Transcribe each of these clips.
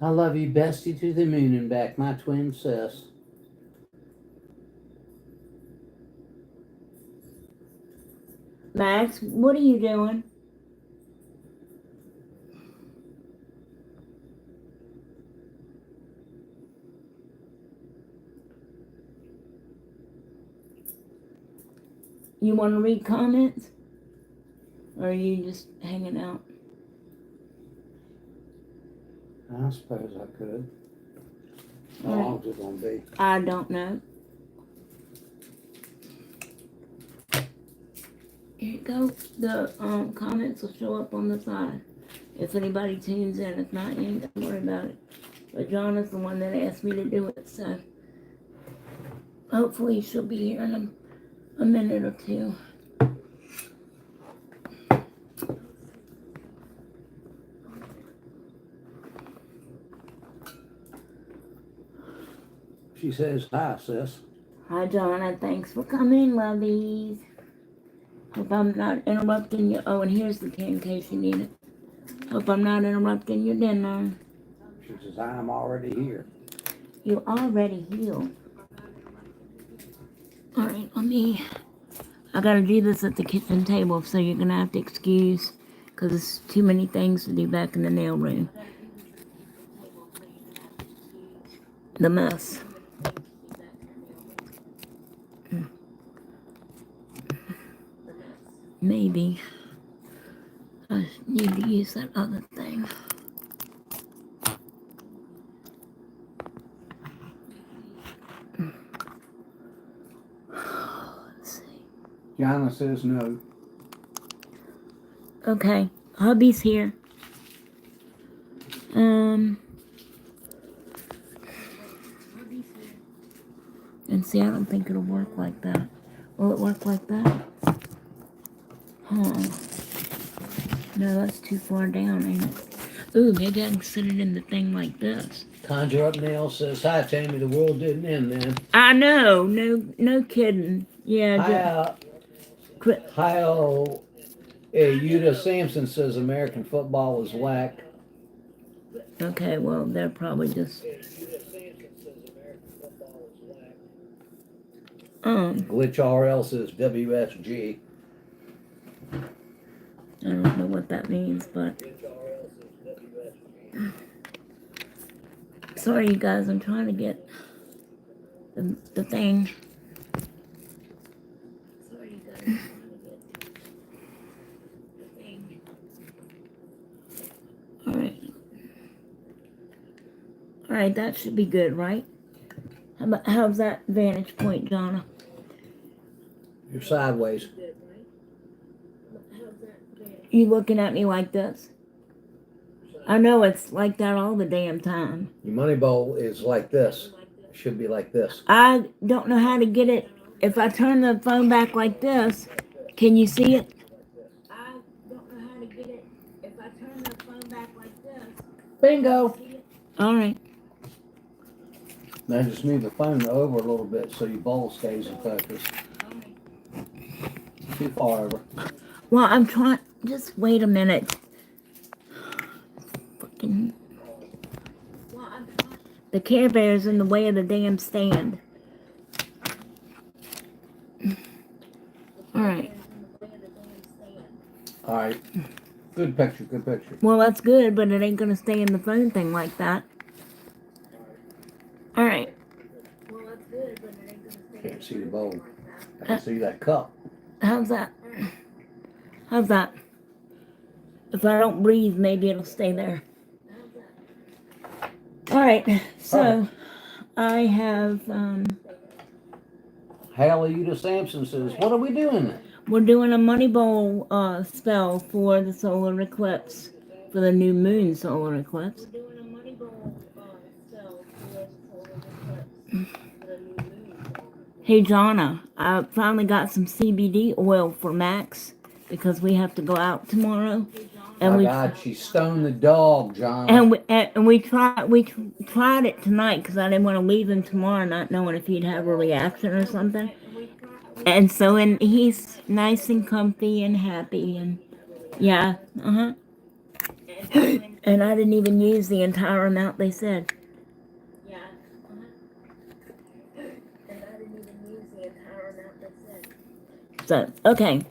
I love you, bestie, to the moon and back, my twin sis. Max, what are you doing? You want to read comments? Or are you just hanging out? I suppose I could. How long's it gonna be? I don't know. Here you go. The comments will show up on the side. If anybody tunes in, if not, you ain't got to worry about it. But John is the one that asked me to do it, so hopefully she'll be here in a minute or two. She says hi, sis. Hi, Donna. Thanks for coming, lovies. Hope I'm not interrupting you. Oh, and here's the key in case you need it. Hope I'm not interrupting your dinner. She says, I'm already here. You're already healed. Alright, I gotta do this at the kitchen table, so you're gonna have to excuse, because there's too many things to do back in the nail room. The mess. Maybe I need to use that other thing. Let's see. Jana says no. Okay, hubby's here. And see, I don't think it'll work like that. Will it work like that? Huh. No, that's too far down, ain't it? Ooh, maybe I can set it in the thing like this. Conjure Up Nail says, hi, Tammy, the world didn't end then. I know, no kidding. Yeah. Hi, Yuta Sampson says American football is whack. Okay, well, they're probably just... Glitch RL says WSG. I don't know what that means, but... Sorry, you guys, I'm trying to get the thing. Sorry, you guys, Alright, that should be good, right? How's that vantage point, Donna? You're sideways. You looking at me like this? I know it's like that all the damn time. Your money bowl is like this. It should be like this. I don't know how to get it. If I turn the phone back like this, can you see it? I don't know how to get it. If I turn the phone back like this. Bingo. All right. Now just move the phone over a little bit so your bowl stays in focus. Too far over. Well, I'm trying. Just wait a minute. Fucking. The Care Bear's in the way of the damn stand. Alright. Alright. Good picture, good picture. Well, that's good, but it ain't gonna stay in the phone thing like that. Alright. Well, that's good, but it ain't gonna stay. Can't see the bowl. I can see that cup. How's that? How's that? If I don't breathe, maybe it'll stay there. Alright, so I have Haley Yuta Sampson says, what are we doing? We're doing a money bowl spell for the solar eclipse, for the new moon solar eclipse. We're doing a money bowl spell for the solar eclipse, for the new moon. Hey, Jonna, I finally got some CBD oil for Max because we have to go out tomorrow. And God, she stoned the dog, John. And we tried it tonight because I didn't want to leave him tomorrow not knowing if he'd have a reaction or something. And so, and he's nice and comfy and happy and, yeah, And I didn't even use the entire amount they said. So, okay,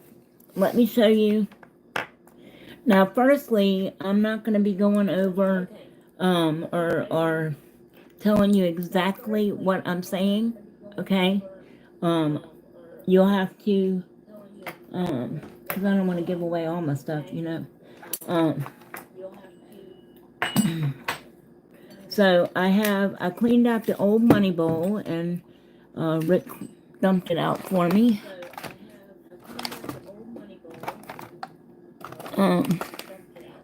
let me show you. Now, firstly, I'm not going to be going over or telling you exactly what I'm saying, okay? You'll have to, because I don't want to give away all my stuff, you know. So I cleaned out the old money bowl, and Rick dumped it out for me.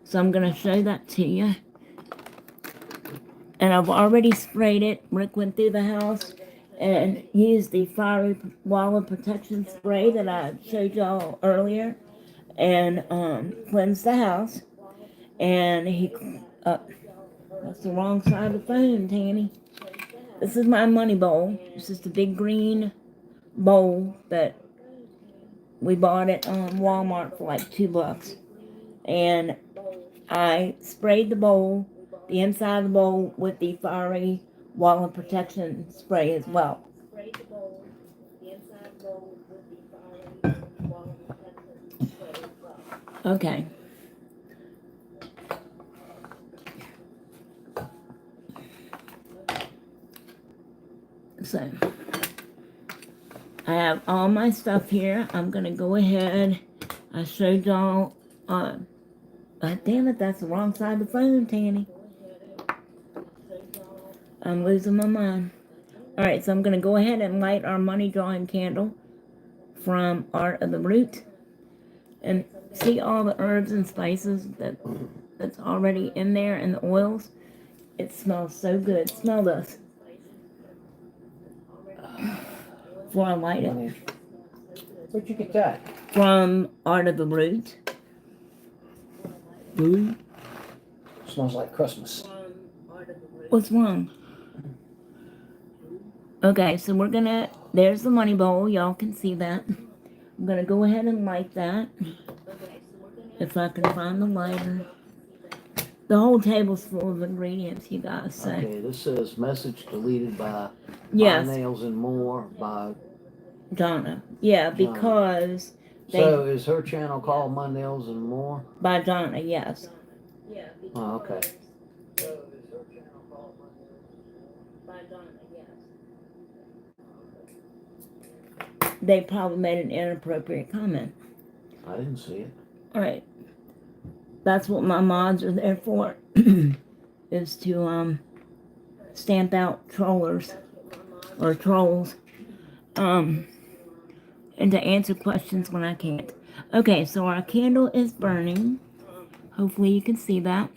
So I'm going to show that to you. And I've already sprayed it. Rick went through the house and used the fiery wall protection spray that I showed y'all earlier, and cleansed the house. And he, that's the wrong side of the phone, Tammy. This is my money bowl. This is the big green bowl that we bought at Walmart for like $2. And I sprayed the bowl, the inside of the bowl, with the fiery wall of protection spray as well. Okay. So, I have all my stuff here. I'm going to go ahead. I showed y'all, damn it, that's the wrong side of the phone, Tanny. I'm losing my mind. Alright, so I'm going to go ahead and light our money drawing candle from Art of the Root. And see all the herbs and spices that's already in there, and the oils. It smells so good. Smell this before I light it. Where'd you get that? From Art of the Root. Ooh. Smells like Christmas. What's wrong? Okay, so we're gonna, there's the money bowl. Y'all can see that. I'm gonna go ahead and light that. If I can find the lighter. The whole table's full of ingredients, you guys. So. Okay, this says message deleted by Yes. My Nails and More by Donna. Yeah, because so is her channel called My Nails and More? By Donna, yes. Oh, okay. They probably made an inappropriate comment. I didn't see it. Alright. That's what my mods are there for. Is to stamp out trollers. Or trolls. And to answer questions when I can't. Okay, so our candle is burning. Hopefully you can see that.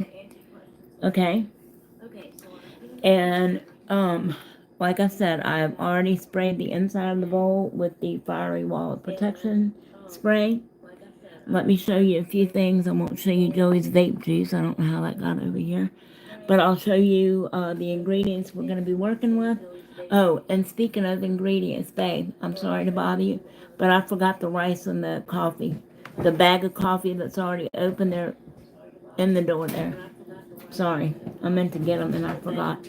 Okay. And like I said, I've already sprayed the inside of the bowl with the fiery wall of protection spray. Let me show you a few things. I won't show you Joey's vape juice. I don't know how that got over here. But I'll show you the ingredients we're going to be working with. Oh, and speaking of ingredients, babe, I'm sorry to bother you, but I forgot the rice and the coffee. The bag of coffee that's already open there in the door there. Sorry, I meant to get them and I forgot.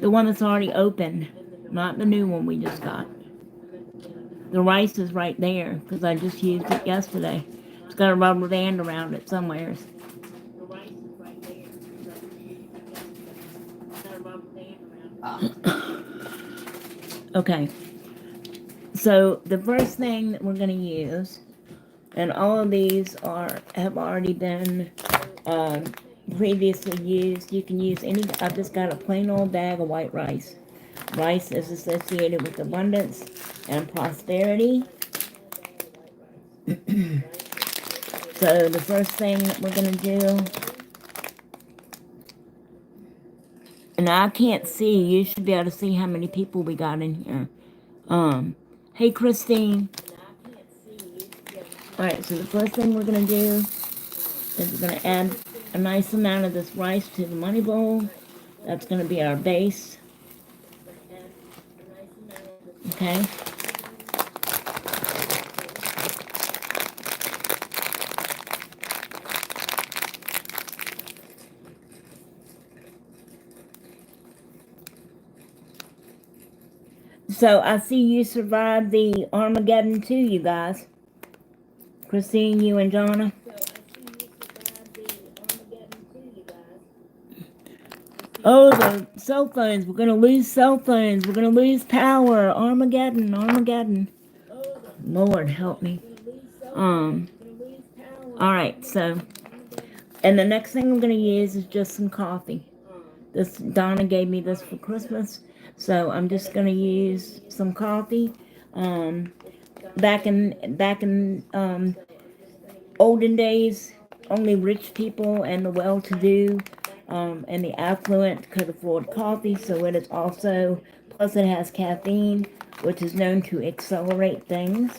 The one that's already open, not the new one we just got. The rice is right there, because I just used it yesterday. It's got a rubber band around it somewhere. Okay. So, the first thing that we're going to use, and all of these have already been previously used. You can use any, I've just got a plain old bag of white rice. Rice is associated with abundance and prosperity. So the first thing that we're going to do, and I can't see, you should be able to see how many people we got in here. Hey Christine. Alright, so the first thing we're going to do is we're going to add a nice amount of this rice to the money bowl. That's going to be our base. Okay. So I see you survived the Armageddon too, you guys. Christine, you and Jonna. Oh, the cell phones. We're gonna lose cell phones. We're gonna lose power. Armageddon, Armageddon. Lord help me. Alright, so, and the next thing I'm gonna use is just some coffee. This, Donna gave me this for Christmas, so I'm just gonna use some coffee. Back in olden days, only rich people and the well-to-do and the affluent could afford coffee, so it is also, plus it has caffeine, which is known to accelerate things.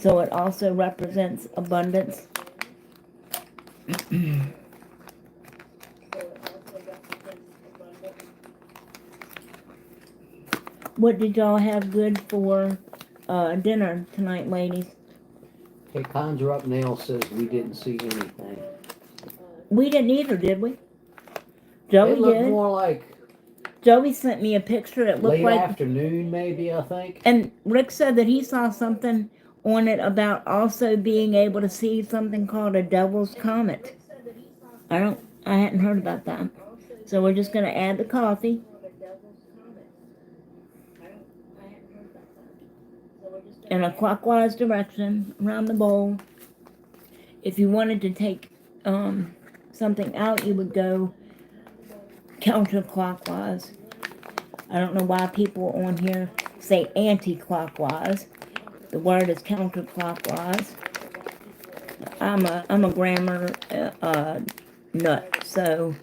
So it also represents abundance. What did y'all have good for dinner tonight, ladies? Okay, Conjure Up Nail says we didn't see anything. We didn't either, did we? Joey It looked did. more like Joey sent me a picture. It looked late like afternoon, maybe, I think. And Rick said that he saw something on it about also being able to see something called a devil's comet. I hadn't heard about that. So we're just gonna add the coffee. In a clockwise direction around the bowl. If you wanted to take something out, you would go counterclockwise. I don't know why people on here say anti-clockwise. The word is counterclockwise. I'm a grammar nut, so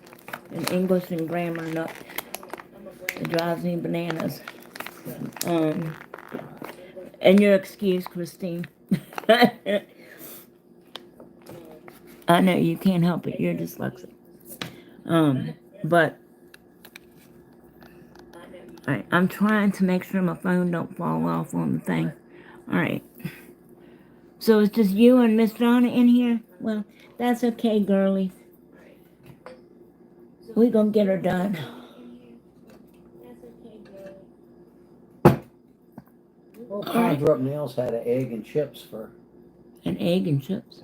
an English and grammar nut. It drives me bananas. And your excuse, Christine. I know you can't help it. You're dyslexic. But alright, I'm trying to make sure my phone don't fall off on the thing. Alright. So it's just you and Miss Donna in here? Well, that's okay, girlie. We gonna get her done. Well, Conjure Up Nails had an egg and chips for. An egg and chips?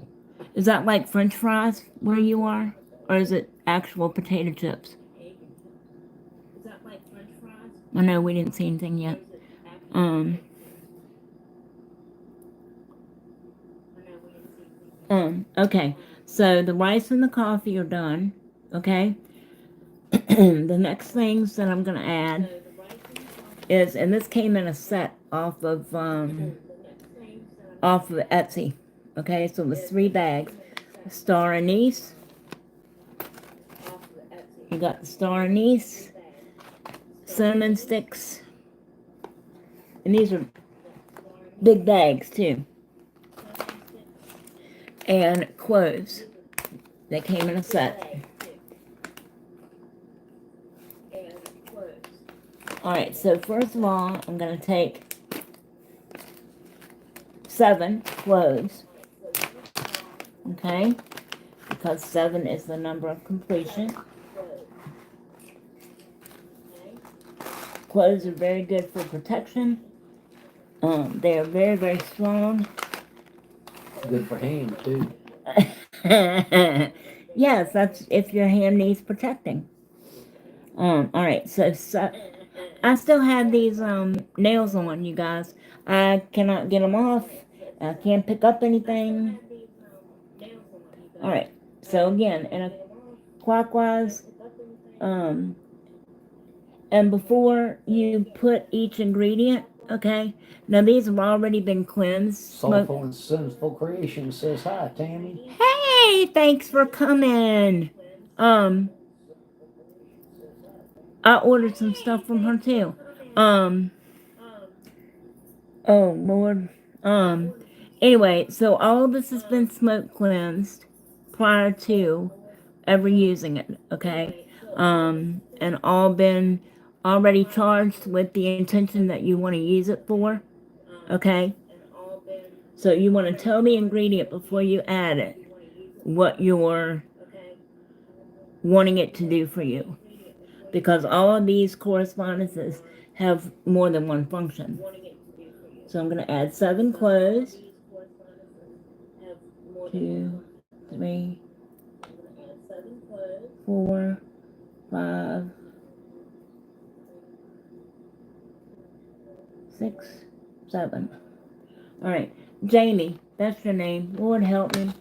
Is that like French fries where you are? Or is it actual potato chips? I know we didn't see anything yet. Okay. So the rice and the coffee are done. Okay. The next things that I'm gonna add is, and this came in a set off of Etsy. Okay, so it was 3 bags. Star anise. You got the star anise, cinnamon sticks, and these are big bags too. And cloves. They came in a set. Alright, so first of all, I'm going to take 7 cloves. Okay? Because 7 is the number of completion. Cloves are very good for protection. They are very, very strong. Good for hand, too. Yes, that's if your hand needs protecting. Alright, so I still have these nails on, you guys. I cannot get them off. I can't pick up anything. Alright, so again, in a clockwise, and before you put each ingredient, okay, now these have already been cleansed. Soulful and Sinful Creation says hi, Tammy. Hey, thanks for coming. I ordered some stuff from her too. Oh Lord. Anyway, so all of this has been smoke cleansed prior to ever using it, okay? And all been already charged with the intention that you want to use it for, okay? So you want to tell the ingredient before you add it, what you're wanting it to do for you. because all of these correspondences have more than one function. So I'm going to add 7 closed. 2, 3, 4, 5, 6, 7. All right, Jamie, that's your name. Lord help me.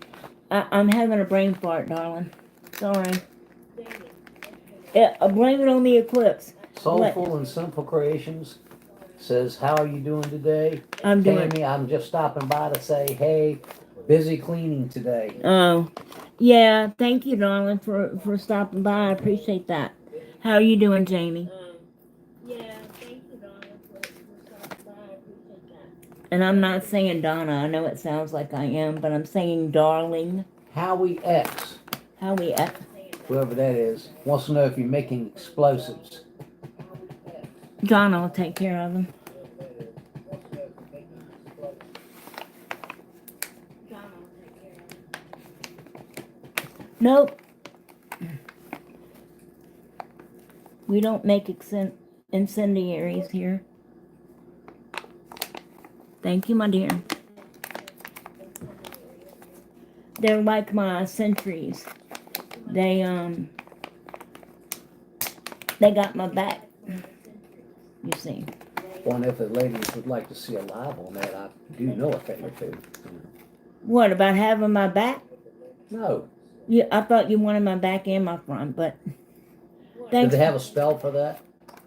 I'm having a brain fart, darling. Sorry. I blame it on the eclipse. Soulful and Simple Creations says, how are you doing today? I'm doing. Tammy, I'm just stopping by to say, hey, busy cleaning today. Oh, yeah. Thank you, darling, for stopping by. I appreciate that. How are you doing, Jamie? Yeah, thank you, darling, for stopping by. I appreciate that. And I'm not saying Donna. I know it sounds like I am, but I'm saying darling. Howie X, Howie X. whoever that is, wants to know if you're making explosives. Donna will take care of them. Nope. We don't make incendiaries here. Thank you, my dear. They're like my sentries. They got my back. You see. Wonder if the ladies would like to see a live on that. I do know a thing or two. What, about having my back? No. Yeah, I thought you wanted my back and my front, but Do thanks. they have a spell for that?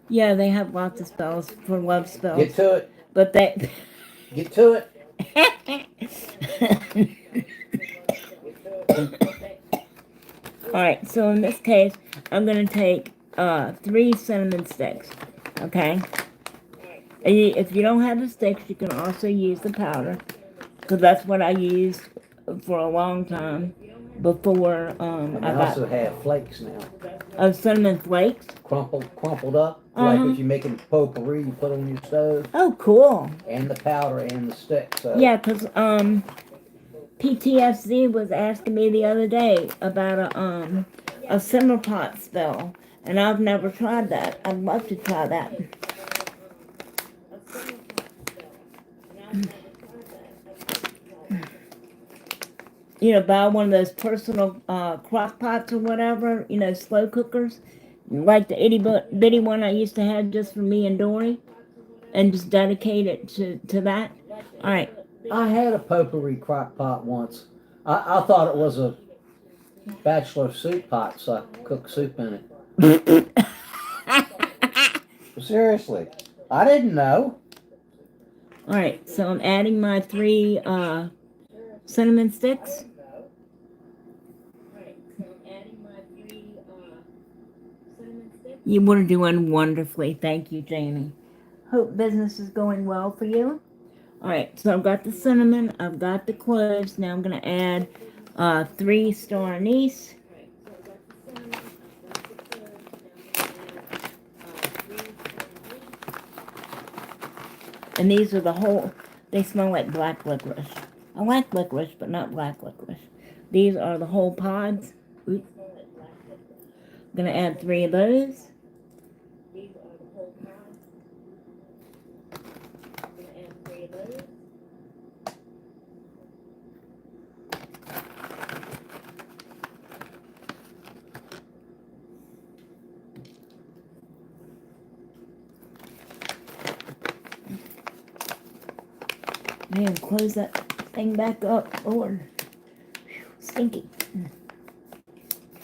Yeah, they have lots of spells for love spells. Get to it. But they Get to it. Alright, so in this case, I'm going to take 3 cinnamon sticks, okay? And if you don't have the sticks, you can also use the powder, because that's what I used for a long time before I also have flakes now. Of cinnamon flakes? Crumpled up, like if you're making potpourri, you put on your stove. Oh, cool. And the powder and the stick. So. Yeah, because PTSD was asking me the other day about a simmer pot spell, and I've never tried that. I'd love to try that. You know, buy one of those personal crock pots or whatever, you know, slow cookers, like the itty bitty one I used to have just for me and Dory, and just dedicate it to that. All right. I had a potpourri crock pot once. I thought it was a bachelor soup pot, so I cooked soup in it. Seriously, I didn't know. All right, so I'm adding my 3 cinnamon sticks. You were doing wonderfully. Thank you, Jamie. Hope business is going well for you. All right, so I've got the cinnamon, I've got the cloves. Now I'm going to add 3 star anise. And these are the whole, they smell like black licorice. I like licorice, but not black licorice. These are the whole pods. Oops. I'm going to add 3 of those. Man, close that thing back up. Lord. Stinky.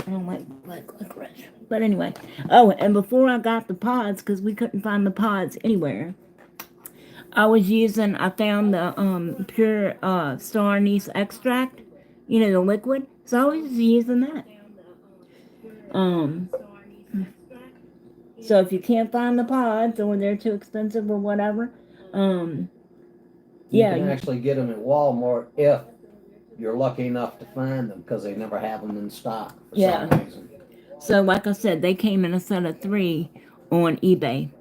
I don't like black licorice. But anyway. Oh, and before I got the pods, because we couldn't find the pods anywhere, I found the pure star anise extract. You know, the liquid. So I was using that. So if you can't find the pods, or they're too expensive or whatever, you can actually get them at Walmart if you're lucky enough to find them, because they never have them in stock for some reason. So like I said, they came in a set of 3 on eBay.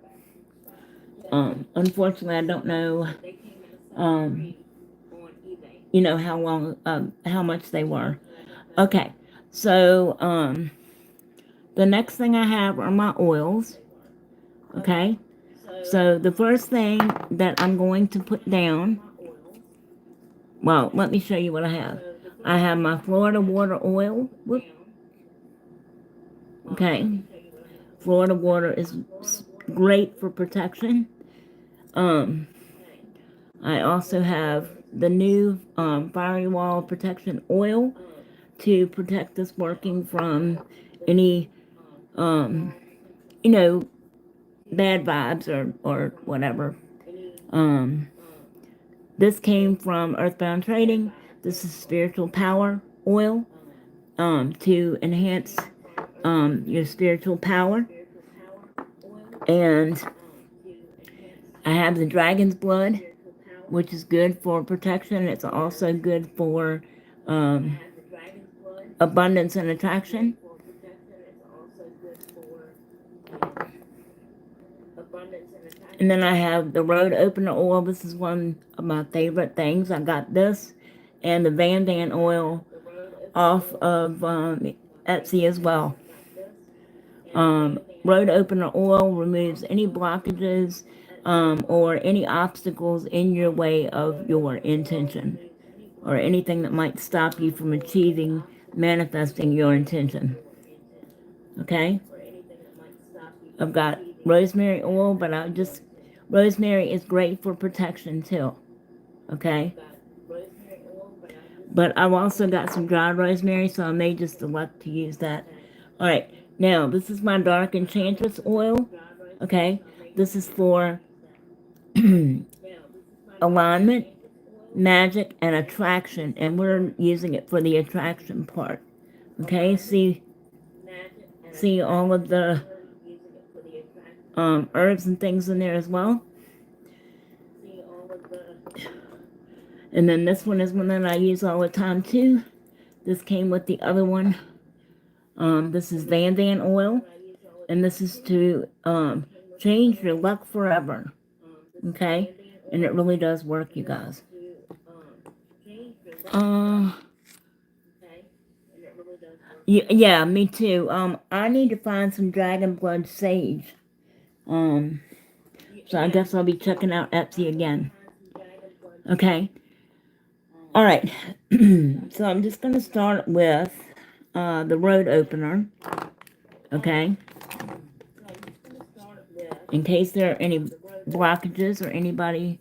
Unfortunately, I don't know, you know, how much they were. Okay, so The next thing I have are my oils. Okay. So the first thing that I'm going to put down, well, let me show you what I have. I have my Florida water oil. Whoop. Okay. Florida water is great for protection. I also have the new Fiery Wall Protection Oil to protect us working from any, you know, bad vibes or whatever. This came from Earthbound Trading. This is Spiritual Power Oil to enhance your spiritual power. And I have the Dragon's Blood, which is good for protection. It's also good for abundance and attraction. And then I have the Road Opener Oil. This is one of my favorite things. I got this and the Van oil off of Etsy as well. Road Opener Oil removes any blockages or any obstacles in your way of your intention or anything that might stop you from achieving, manifesting your intention. Okay? I've got rosemary oil, but rosemary is great for protection too. Okay? But I've also got some dried rosemary, so I may just elect to use that. Alright, now this is my Dark Enchantress oil. Okay? This is for alignment, magic, and attraction, and we're using it for the attraction part. Okay? See all of the herbs and things in there as well. And then this one is one that I use all the time too. This came with the other one. This is Van oil, and this is to change your luck forever. Okay, and it really does work, you guys. Yeah, me too. I need to find some dragon blood sage. So I guess I'll be checking out Etsy again. Okay. All right. So I'm just going to start with the road opener. Okay. In case there are any blockages or anybody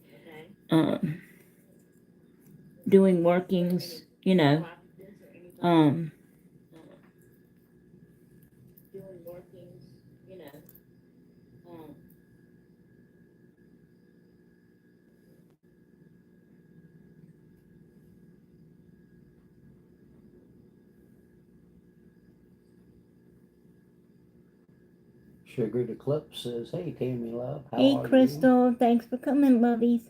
doing workings, you know. Sugared Eclipse says, "Hey, Tammy, love. How Hey, are Crystal. you?" Thanks for coming, lovies.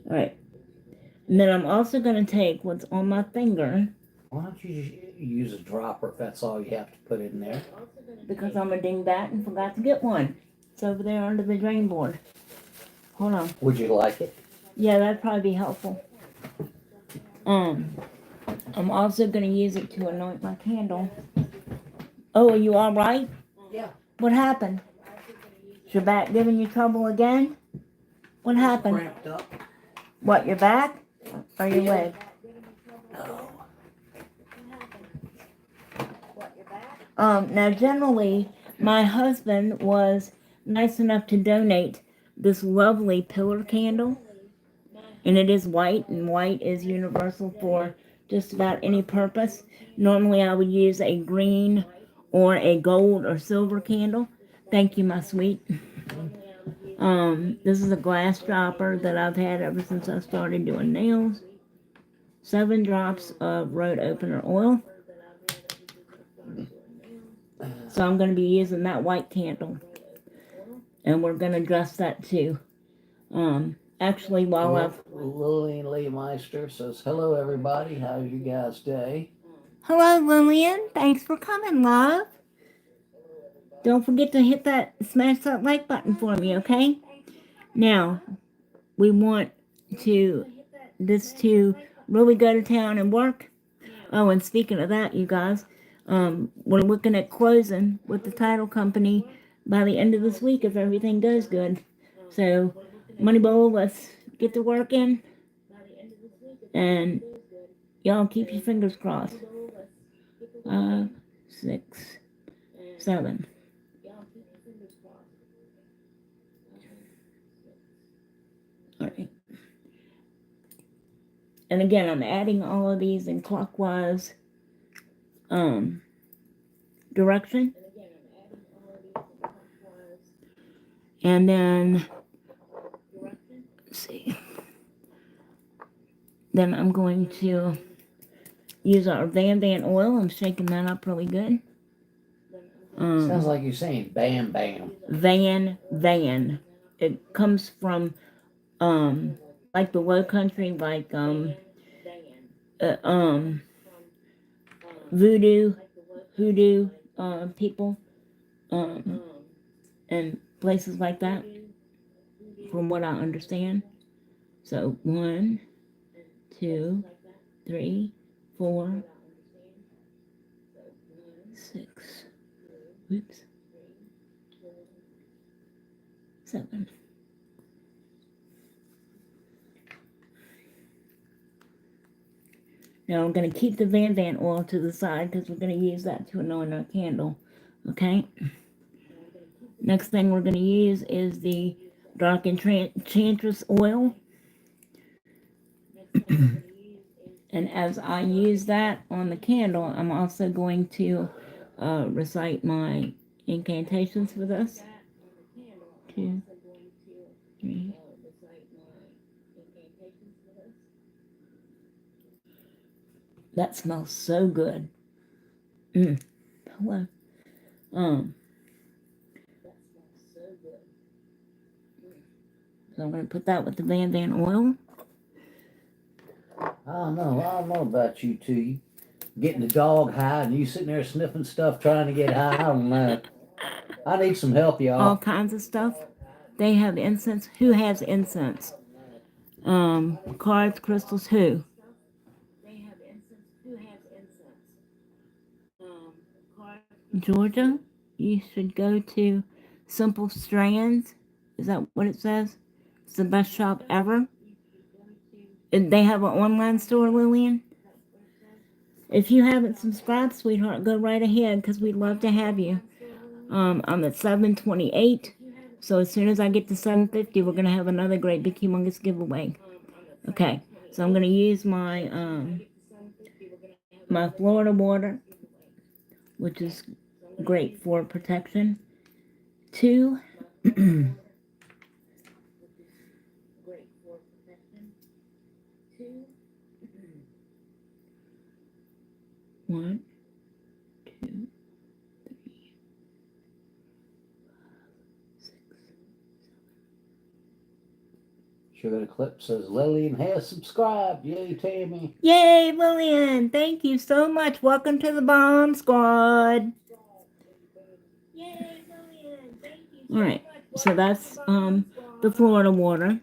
All right. And then I'm also going to take what's on my finger. Why don't you just use a dropper if that's all you have to put in there? Because I'm a dingbat and forgot to get one. It's over there under the drain board. Hold on. Would you like it? Yeah, that'd probably be helpful. I'm also going to use it to anoint my candle. Oh, are you all right? Yeah. What happened? Is your back giving you trouble again? What happened? Cramped up. What, your back? Or your leg? No. Now generally, my husband was nice enough to donate this lovely pillar candle. And it is white, and white is universal for just about any purpose. Normally I would use a green or a gold or silver candle. Thank you, my sweet. This is a glass dropper that I've had ever since I started doing nails. 7 drops of road opener oil. So I'm going to be using that white candle. And we're going to dress that too. Actually, while Lillian Lee Meister says, "Hello, everybody. How's you guys' day?" Hello, Lillian. Thanks for coming, love. Don't forget to smash that like button for me, okay? Now, we want this to really go to town and work. Oh, and speaking of that, you guys, We're looking at closing with the title company by the end of this week if everything goes good. So, Moneyball, let's get to work in, and y'all keep your fingers crossed. 5, 6, 7. All right. And again, I'm adding all of these in clockwise direction. And then, let's see. Then I'm going to use our Van oil. I'm shaking that up really good. Sounds like you're saying bam bam. Van. It comes from like the Low Country, like voodoo people and places like that, from what I understand. So 1, 2, 3, 4, 6. Oops. 7. Now I'm going to keep the Van oil to the side because we're going to use that to anoint our candle. Okay? Next thing we're going to use is the Dark Enchantress oil. And as I use that on the candle, I'm also going to recite my incantations for this. 2, 3. That smells so good. Hello. So I'm going to put that with the Van oil. I don't know about you two. Getting the dog high and you sitting there sniffing stuff trying to get high. I don't know. I need some help, y'all. All kinds of stuff. They have incense. Who has incense? Cards, crystals, who? Georgia, you should go to Simple Strands. Is that what it says? It's the best shop ever. And they have an online store, Lillian. If you haven't subscribed, sweetheart, go right ahead because we'd love to have you. I'm at 728. So as soon as I get to 750, we're going to have another great big humongous giveaway. Okay, so I'm going to use my my Florida water, which is great for protection. 2. 1, 2, 3, 6. Sugar Eclipse says Lillian has subscribed. Yay, Tammy. Yay, Lillian! Thank you so much. Welcome to the Bomb Squad. Yay, Lillian! Thank you so much. So that's the Florida water.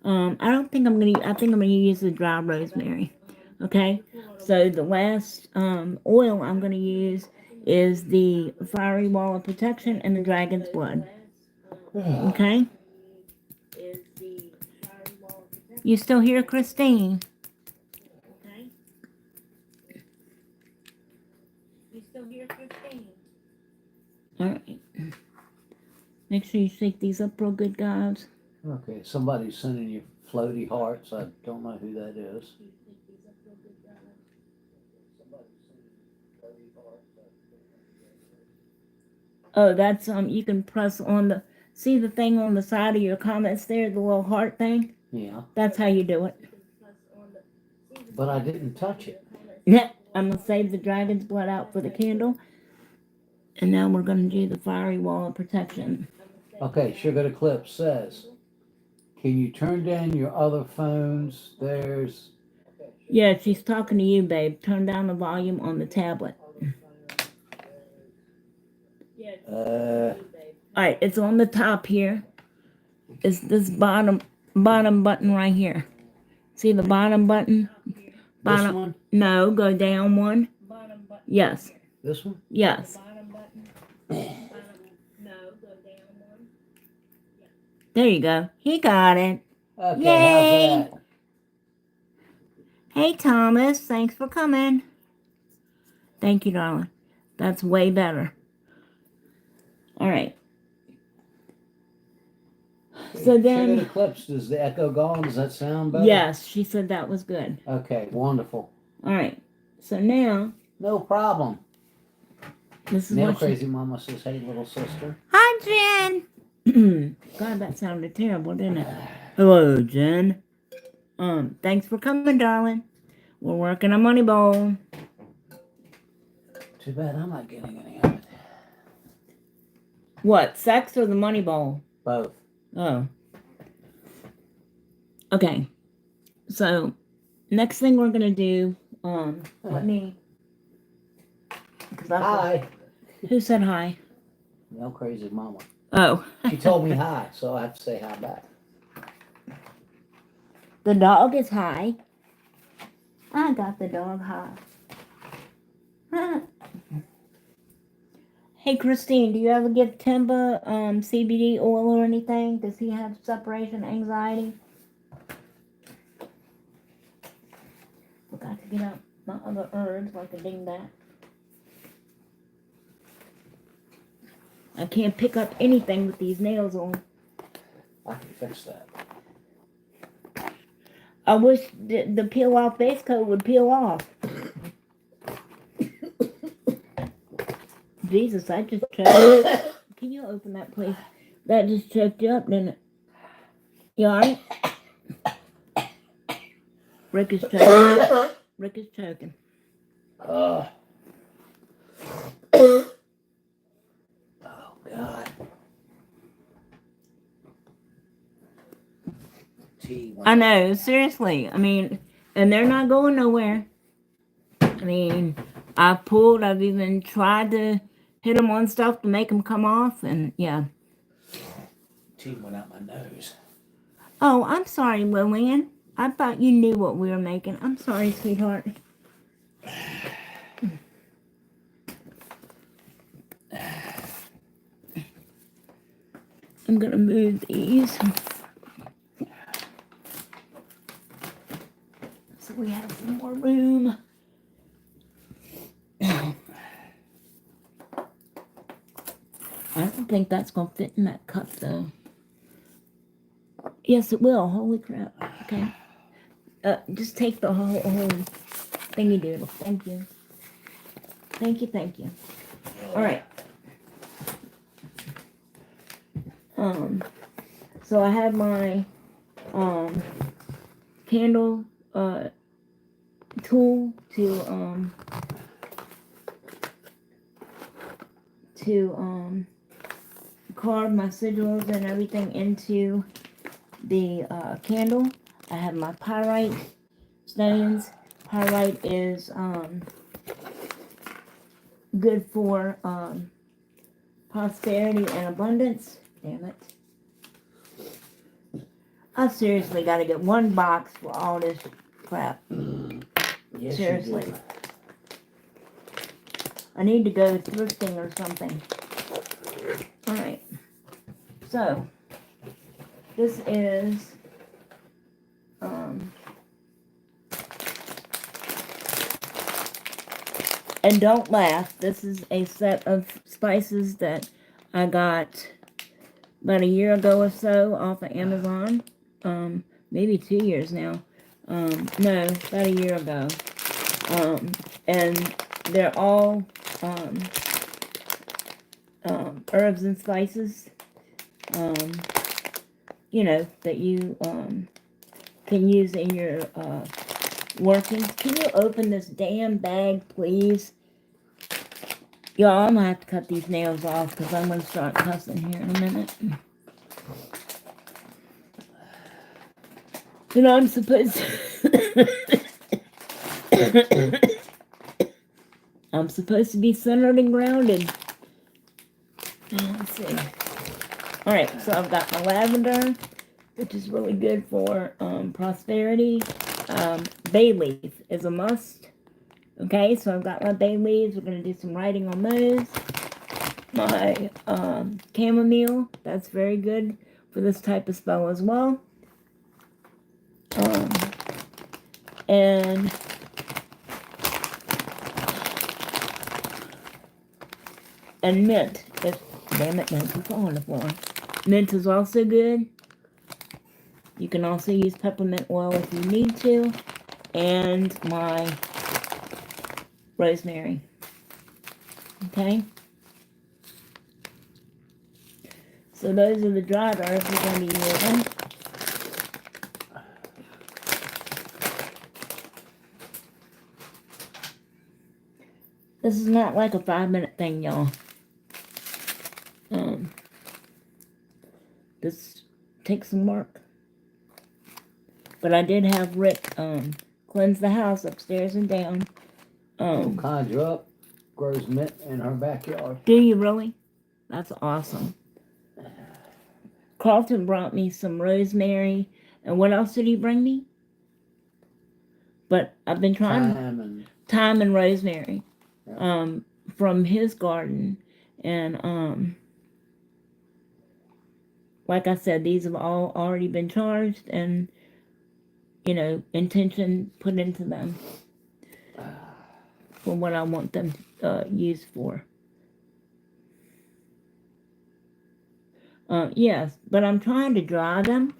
I think I'm gonna use the dry rosemary. Okay, so the last oil I'm gonna use is the Fiery Wall of Protection and the Dragon's Blood. Okay. You still here, Christine? Okay. You still here, Christine? All right. Make sure you shake these up real good, guys. Okay, somebody's sending you floaty hearts. I don't know who that is. Oh, that's you can press on the, see the thing on the side of your comments there, the little heart thing? Yeah. That's how you do it. But I didn't touch it. Yeah, I'm gonna save the dragon's blood out for the candle. And now we're gonna do the Fiery Wall of Protection. Okay, Sugar Eclipse says, can you turn down your other phones? There's... Yeah, she's talking to you, babe. Turn down the volume on the tablet. Alright, it's on the top here. It's this bottom button right here. See the bottom button? This one? No, go down one. Yes. This one? Yes. There you go. He got it. Okay, Yay! how's that? Hey, Thomas. Thanks for coming. Thank you, darling. That's way better. All right. So then... Eclipse, does the echo go on? Does that sound better? Yes, she said that was good. Okay, wonderful. All right. So now... No problem. This is Nail what Crazy Mama says, hey, little sister. Hi, Jen! God, that sounded terrible, didn't it? Hello, Jen. Thanks for coming, darling. We're working on Moneyball. Too bad I'm not getting any of it. What, sex or the Moneyball? Both. Oh. Okay. So, next thing we're gonna do, let me... Hi. Who said hi? Nail Crazy Mama. Oh. She told me hi, so I have to say hi back. The dog is high. I got the dog high. Hey, Christine, do you ever give Timba CBD oil or anything? Does he have separation anxiety? Forgot to get out my other herbs like a dingbat. I can't pick up anything with these nails on. I can fix that. I wish the peel-off base coat would peel off. Jesus, I just choked. Can you open that, please? That just choked you up, didn't it? You alright? Rick is choking. Rick is choking. Oh, God. I know, seriously. I mean, and they're not going nowhere. I mean, I've even tried to hit them on stuff to make them come off, and yeah. Tea went out my nose. Oh, I'm sorry, Lillian. I thought you knew what we were making. I'm sorry, sweetheart. I'm gonna move these so we have some more room. I don't think that's gonna fit in that cup though. Yes, it will. Holy crap. Okay. Just take the whole thingy doodle. Thank you. Thank you, thank you. Alright. So I have my candle tool to carve my sigils and everything into the candle. I have my pyrite stones. Pyrite is good for prosperity and abundance. Damn it. I've seriously got to get one box for all this crap. Yes, Seriously. I need to go thrifting or something. Alright. So, this is and don't laugh, this is a set of spices that I got about a year ago or so off of Amazon. Maybe 2 years now. No, about a year ago. And they're all herbs and spices, you know, that you can use in your workings. Can you open this damn bag, please? Y'all, I'm gonna have to cut these nails off because I'm gonna start cussing here in a minute. And I'm supposed to I'm supposed to be centered and grounded. Let's see. Alright, so I've got my lavender, which is really good for prosperity. Bay leaf is a must. Okay, so I've got my bay leaves. We're going to do some writing on those. My chamomile, that's very good for this type of spell as well. And mint. Damn it, mint is on the floor. Mint is also good. You can also use peppermint oil if you need to. And my rosemary. Okay? So those are the dried herbs we're going to be using. This is not like a 5-minute thing, y'all. This takes some work. But I did have Rick cleanse the house upstairs and down. Conjure up, grows mint in her backyard. Do you really? That's awesome. Carlton brought me some rosemary. And what else did he bring me? But I've been trying thyme and rosemary. Yeah. From his garden. And like I said, these have all already been charged and, you know, intention put into them for what I want them used for. Yes, but I'm trying to dry them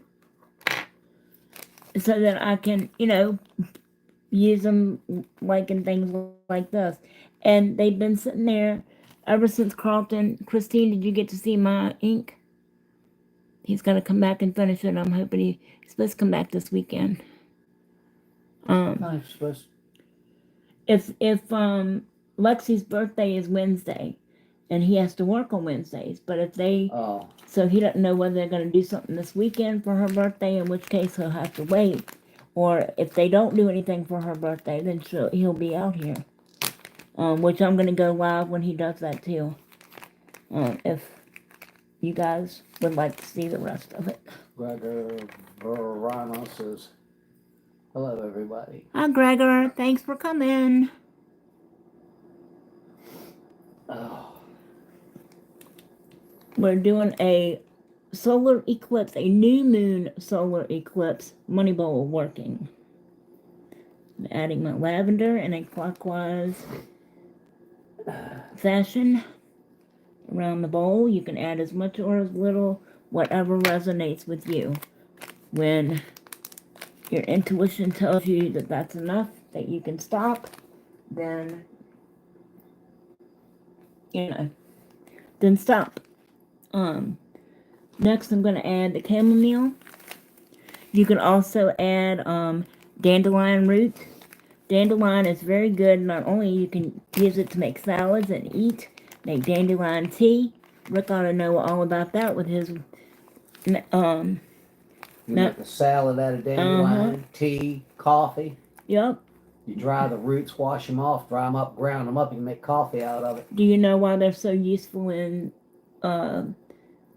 so that I can, you know, use them like in things like this. And they've been sitting there ever since Carlton. Christine, did you get to see my ink? He's going to come back and finish it. I'm hoping he's supposed to come back this weekend. If Lexi's birthday is Wednesday, and he has to work on Wednesdays, but if they, so he doesn't know whether they're going to do something this weekend for her birthday, in which case he'll have to wait, or if they don't do anything for her birthday, then he'll be out here, which I'm going to go live when he does that too, if you guys would like to see the rest of it. Gregor Verano says, hello, everybody. Hi, Gregor. Thanks for coming. Oh. We're doing a solar eclipse, a new moon solar eclipse money bowl working. I'm adding my lavender in a clockwise fashion around the bowl. You can add as much or as little, whatever resonates with you. When your intuition tells you that that's enough, that you can stop, then, you know, then stop. Next I'm going to add the chamomile. You can also add dandelion root. Dandelion is very good. Not only you can use it to make salads and eat, make dandelion tea. Rick ought to know all about that with his you make a salad out of dandelion, tea, coffee. Yep. You dry the roots, wash them off, dry them up, ground them up, and make coffee out of it. Do you know why they're so useful in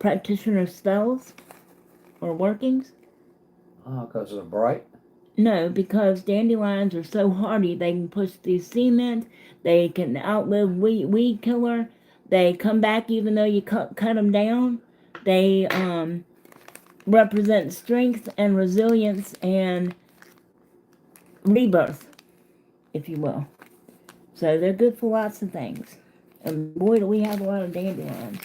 practitioner spells or workings? Oh, because they're bright? No, because dandelions are so hardy. They can push through cement. They can outlive weed killer. They come back even though you cut them down. They represent strength and resilience and rebirth, if you will. So they're good for lots of things. And boy, do we have a lot of dandelions.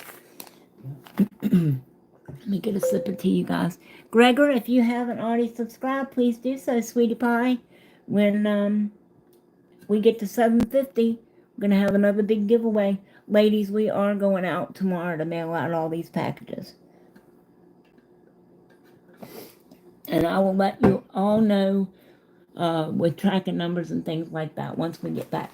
Let me get a sip of tea, you guys. Gregor, if you haven't already subscribed, please do so, sweetie pie. When we get to 750, we're going to have another big giveaway. Ladies, we are going out tomorrow to mail out all these packages. And I will let you all know with tracking numbers and things like that once we get back.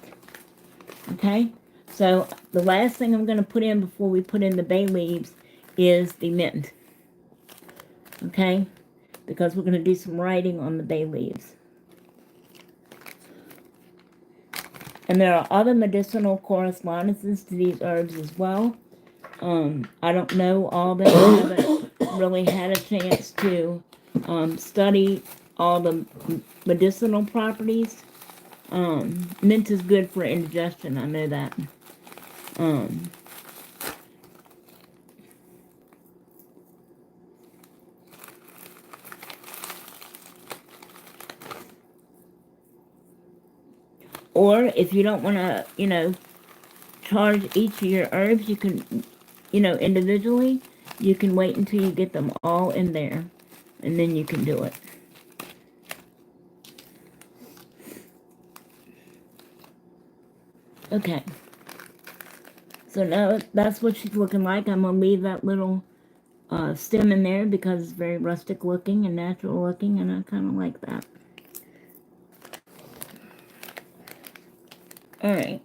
Okay? So the last thing I'm going to put in before we put in the bay leaves is the mint. Okay? Because we're going to do some writing on the bay leaves. And there are other medicinal correspondences to these herbs as well. I don't know all of them. I haven't really had a chance to study all the medicinal properties. Mint is good for indigestion. I know that. Or if you don't want to, charge each of your herbs, you can, individually, you can wait until you get them all in there, and then you can do it. Okay. So now that's what she's looking like. I'm going to leave that little stem in there because it's very rustic looking and natural looking, and I kind of like that. Alright.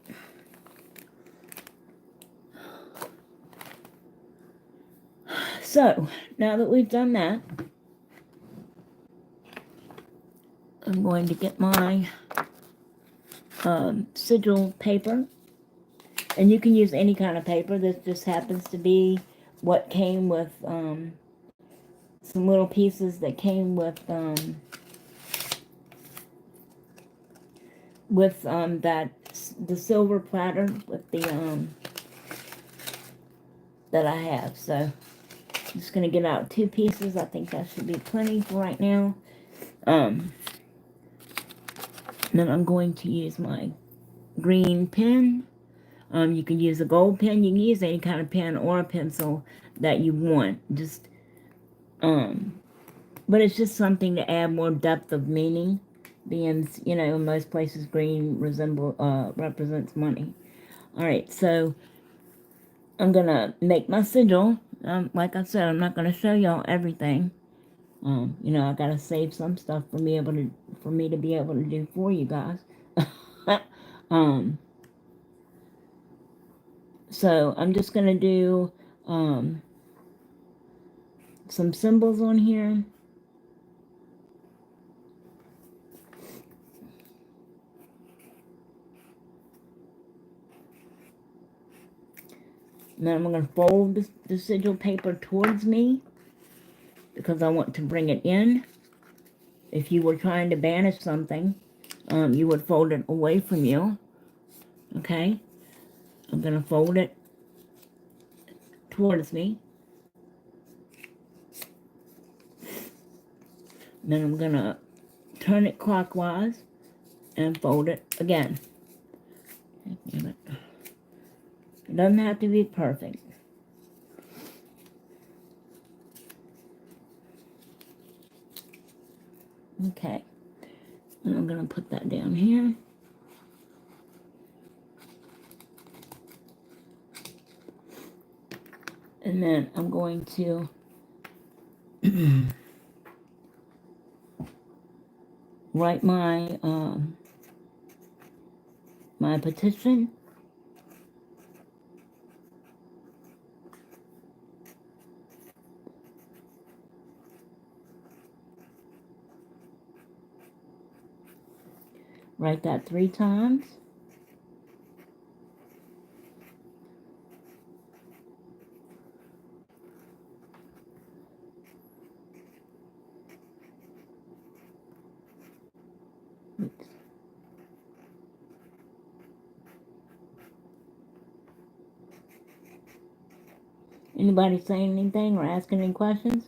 So, now that we've done that, I'm going to get my sigil paper. And you can use any kind of paper. This just happens to be what came with some little pieces that came with the silver platter with the that I have. So I'm just gonna get out 2 pieces. I think that should be plenty for right now. Then I'm going to use my green pen. You can use a gold pen. You can use any kind of pen or a pencil that you want. Just but it's just something to add more depth of meaning, being, in most places green represents money. Alright, so I'm gonna make my sigil. Like I said, I'm not gonna show y'all everything. I gotta save some stuff for me to be able to do for you guys. So I'm just gonna do some symbols on here. And then I'm going to fold the sigil paper towards me because I want to bring it in. If you were trying to banish something, you would fold it away from you. Okay? I'm going to fold it towards me. Then I'm going to turn it clockwise and fold it again. It doesn't have to be perfect. Okay. And I'm going to put that down here. And then I'm going to write my my petition. Write that 3 times. Oops. Anybody saying anything or asking any questions?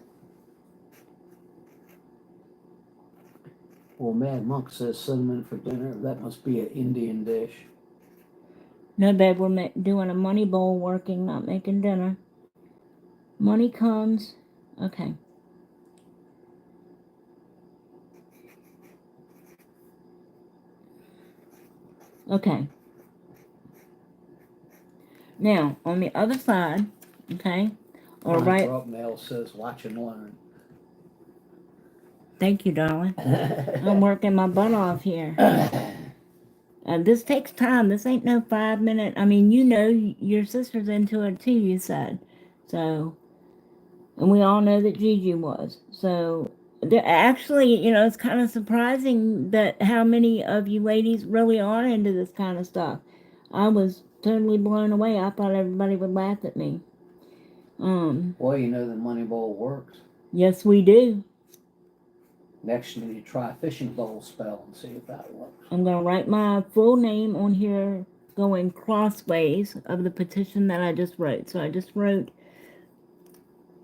Well, Mad Monk says cinnamon for dinner. That must be an Indian dish. No, babe, we're doing a money bowl working, not making dinner. Money comes. Okay. Okay. Now, on the other side, okay, or right. Mel says, watch and learn. Thank you, darling. I'm working my butt off here. This takes time. This ain't no 5-minute. I mean, your sister's into it too, you said. So, and we all know that Gigi was. So, actually, it's kind of surprising that how many of you ladies really are into this kind of stuff. I was totally blown away. I thought everybody would laugh at me. Well, you know the money bowl works. Yes, we do. Next, you need to try a fishing bowl spell and see if that works. I'm going to write my full name on here going crossways of the petition that I just wrote. So I just wrote,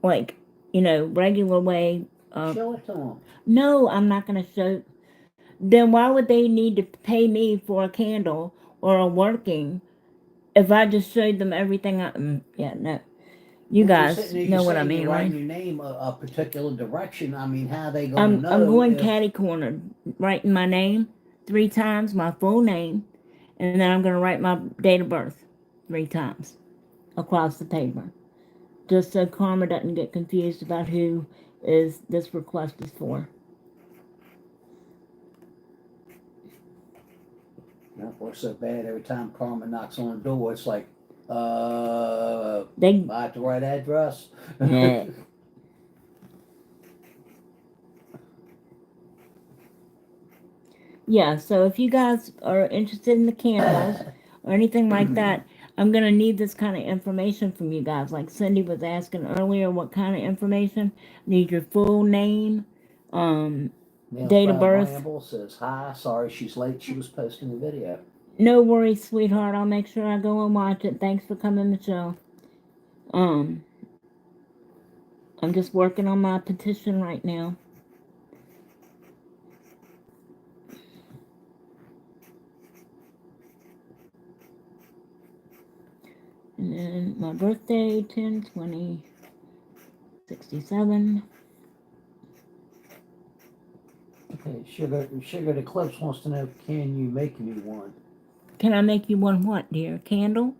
like, regular way. Show it to them. No, I'm not going to show. Then why would they need to pay me for a candle or a working if I just showed them everything? Yeah, no. You guys know what I mean, right? Writing your name a particular direction. I mean, how they going to know? I'm going catty corner, writing my name 3 times, my full name, and then I'm going to write my date of birth 3 times across the paper, just so Karma doesn't get confused about who is this request is for. Now, if we're so bad, every time Karma knocks on the door, it's like, They am I at the right address? Yeah. Yeah, so if you guys are interested in the candles or anything like that, I'm going to need this kind of information from you guys. Like Cindy was asking earlier, what kind of information? Need your full name, date of birth. Bramble says, hi, sorry she's late. She was posting a video. No worries, sweetheart. I'll make sure I go and watch it. Thanks for coming, Michelle. I'm just working on my petition right now. And then my birthday, 10/20/67. Okay, Sugar the Eclipse wants to know, can you make me one? Can I make you one what, dear? Candle?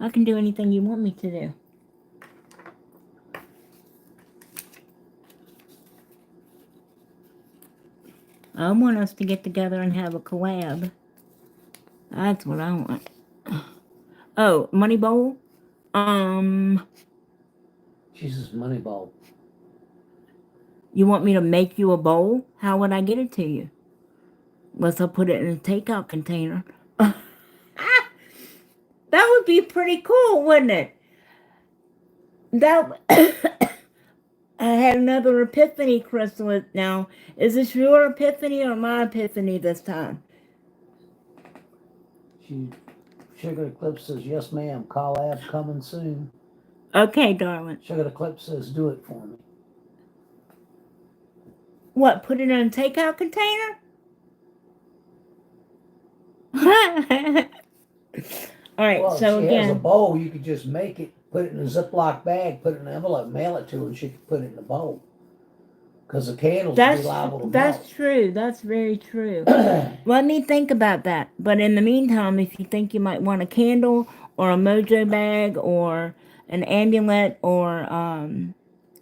I can do anything you want me to do. I want us to get together and have a collab. That's what I want. Oh, money bowl? She says money bowl. You want me to make you a bowl? How would I get it to you? Unless I put it in a takeout container. That would be pretty cool, wouldn't it? I had another epiphany, Crystal. Now, is this your epiphany or my epiphany this time? Sugar Eclipse says, yes, ma'am. Collab coming soon. Okay, darling. Sugar Eclipse says, do it for me. What, put it in a takeout container? All right, well, so if she again, has a bowl, you could just make it, put it in a Ziploc bag, put it in an envelope, mail it to her, and she could put it in the bowl. Because the candles would be liable to melt. That's true. That's very true. Let me think about that. But in the meantime, if you think you might want a candle or a mojo bag or an amulet or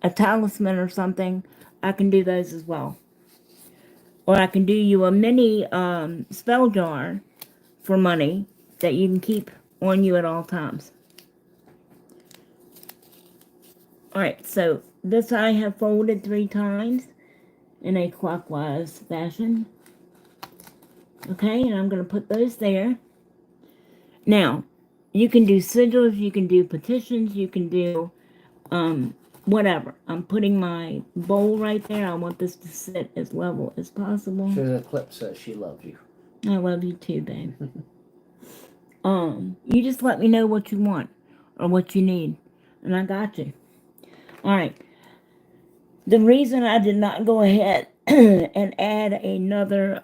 a talisman or something, I can do those as well. Or I can do you a mini spell jar for money that you can keep on you at all times. Alright, so this I have folded 3 times in a clockwise fashion. Okay, and I'm going to put those there. Now, you can do sigils, you can do petitions, you can do whatever. I'm putting my bowl right there. I want this to sit as level as possible. Sure, the Eclipse says she loves you. I love you too, babe. You just let me know what you want or what you need, and I got you. All right. The reason I did not go ahead and add another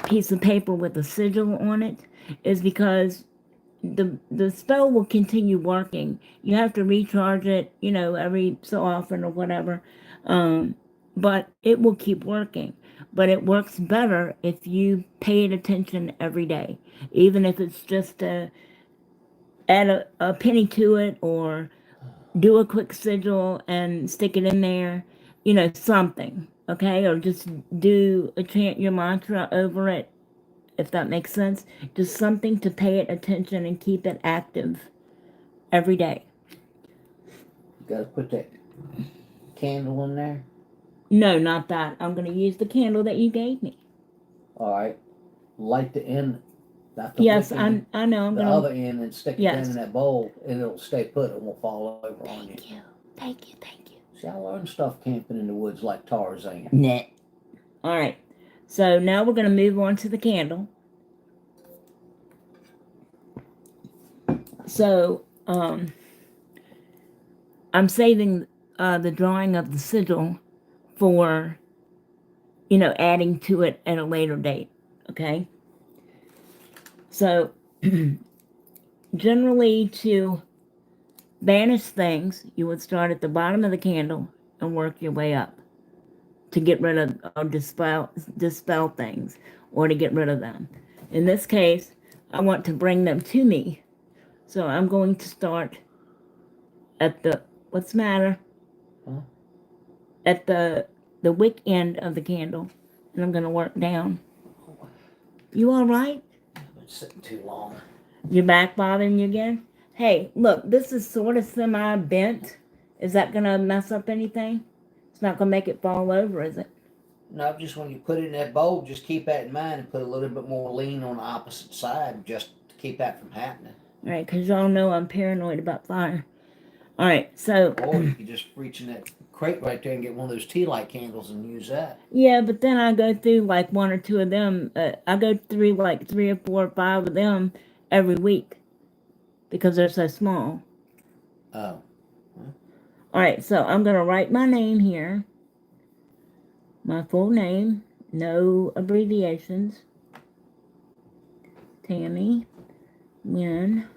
piece of paper with a sigil on it is because the spell will continue working. You have to recharge it, every so often or whatever. But it will keep working. But it works better if you pay attention every day, even if it's just to add a penny to it or do a quick sigil and stick it in there, something, okay? Or just chant your mantra over it, if that makes sense. Just something to pay it attention and keep it active every day. You gotta put that candle in there? No, not that. I'm going to use the candle that you gave me. Alright. Light the end. Not the Yes, wick I end, know. I'm the going other end and stick it Yes. in that bowl and it'll stay put. It won't fall over on you. Thank you. See, I learned stuff camping in the woods like Tarzan. Nah. All right. So now we're going to move on to the candle. So I'm saving the drawing of the sigil for, adding to it at a later date. Okay. So generally, to banish things, you would start at the bottom of the candle and work your way up to get rid of or dispel things or to get rid of them. In this case, I want to bring them to me. So I'm going to start at the, what's the matter? Huh? At the wick end of the candle, and I'm going to work down. You all right? I've been sitting too long. Your back bothering you again? Hey, look, this is sort of semi-bent. Is that going to mess up anything? It's not going to make it fall over, is it? No, just when you put it in that bowl, just keep that in mind and put a little bit more lean on the opposite side just to keep that from happening. All right, because y'all know I'm paranoid about fire. All right, so... Or you could just reach in that crate right there and get one of those tea light candles and use that. Yeah, but then I go through like one or two of them. I go through like 3 or 4 or 5 of them every week because they're so small. Oh. Huh? All right, so I'm going to write my name here. My full name, no abbreviations. Tammy Lynn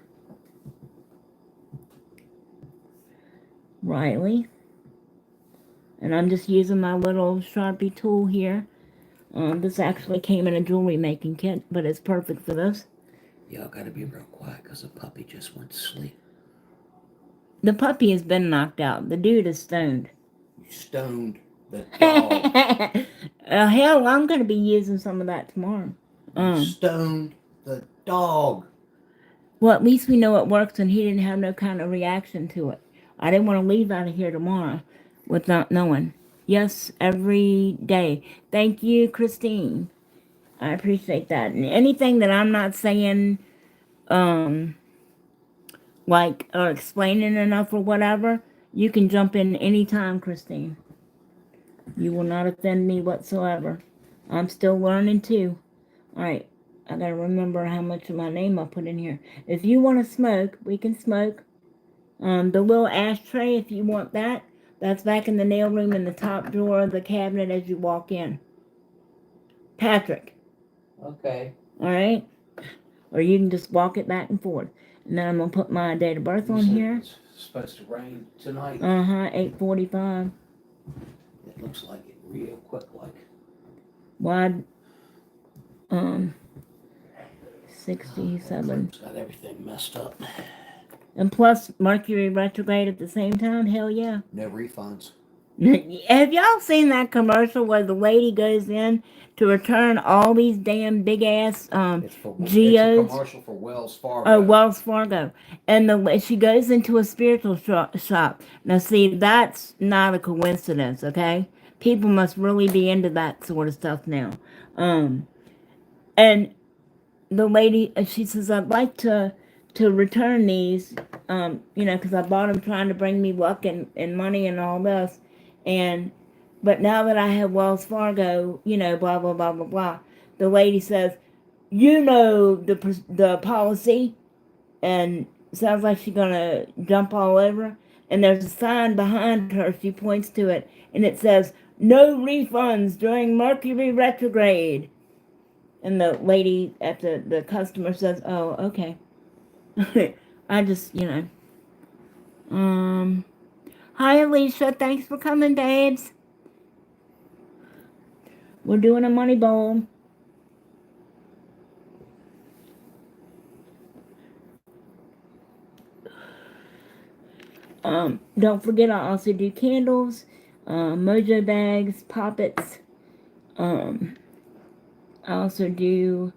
Riley. And I'm just using my little Sharpie tool here. This actually came in a jewelry making kit, but it's perfect for this. Y'all gotta be real quiet because the puppy just went to sleep. The puppy has been knocked out. The dude is stoned. You stoned the dog. Hell, I'm going to be using some of that tomorrow. You stoned the dog. Well, at least we know it works and he didn't have no kind of reaction to it. I didn't want to leave out of here tomorrow without knowing. Yes, every day. Thank you, Christine. I appreciate that. And anything that I'm not saying, like, or explaining enough or whatever, you can jump in anytime, Christine. You will not offend me whatsoever. I'm still learning too. All right. I gotta remember how much of my name I put in here. If you want to smoke, we can smoke. The little ashtray, if you want that, that's back in the nail room in the top drawer of the cabinet as you walk in. Patrick. Okay. All right? Or you can just walk it back and forth. And then I'm going to put my date of birth on here. It's supposed to rain tonight. 8:45. It looks like it real quick like. Wide, 67. It's got everything messed up. And plus Mercury retrograde at the same time? Hell yeah. No refunds. Have y'all seen that commercial where the lady goes in to return all these damn big ass geos? It's a commercial for Wells Fargo. Oh, Wells Fargo. And she goes into a spiritual shop. Now see, that's not a coincidence, okay? People must really be into that sort of stuff now. And the lady, she says, I'd like to return these, because I bought them trying to bring me luck and money and all this. But now that I have Wells Fargo, blah, blah, blah, blah, blah. The lady says, the policy, and sounds like she's going to jump all over. And there's a sign behind her, she points to it, and it says, no refunds during Mercury retrograde. And the lady at the customer says, oh, okay. I just, Hi, Alicia. Thanks for coming, babes. We're doing a money bowl. Don't forget, I also do candles, mojo bags, poppets. I also do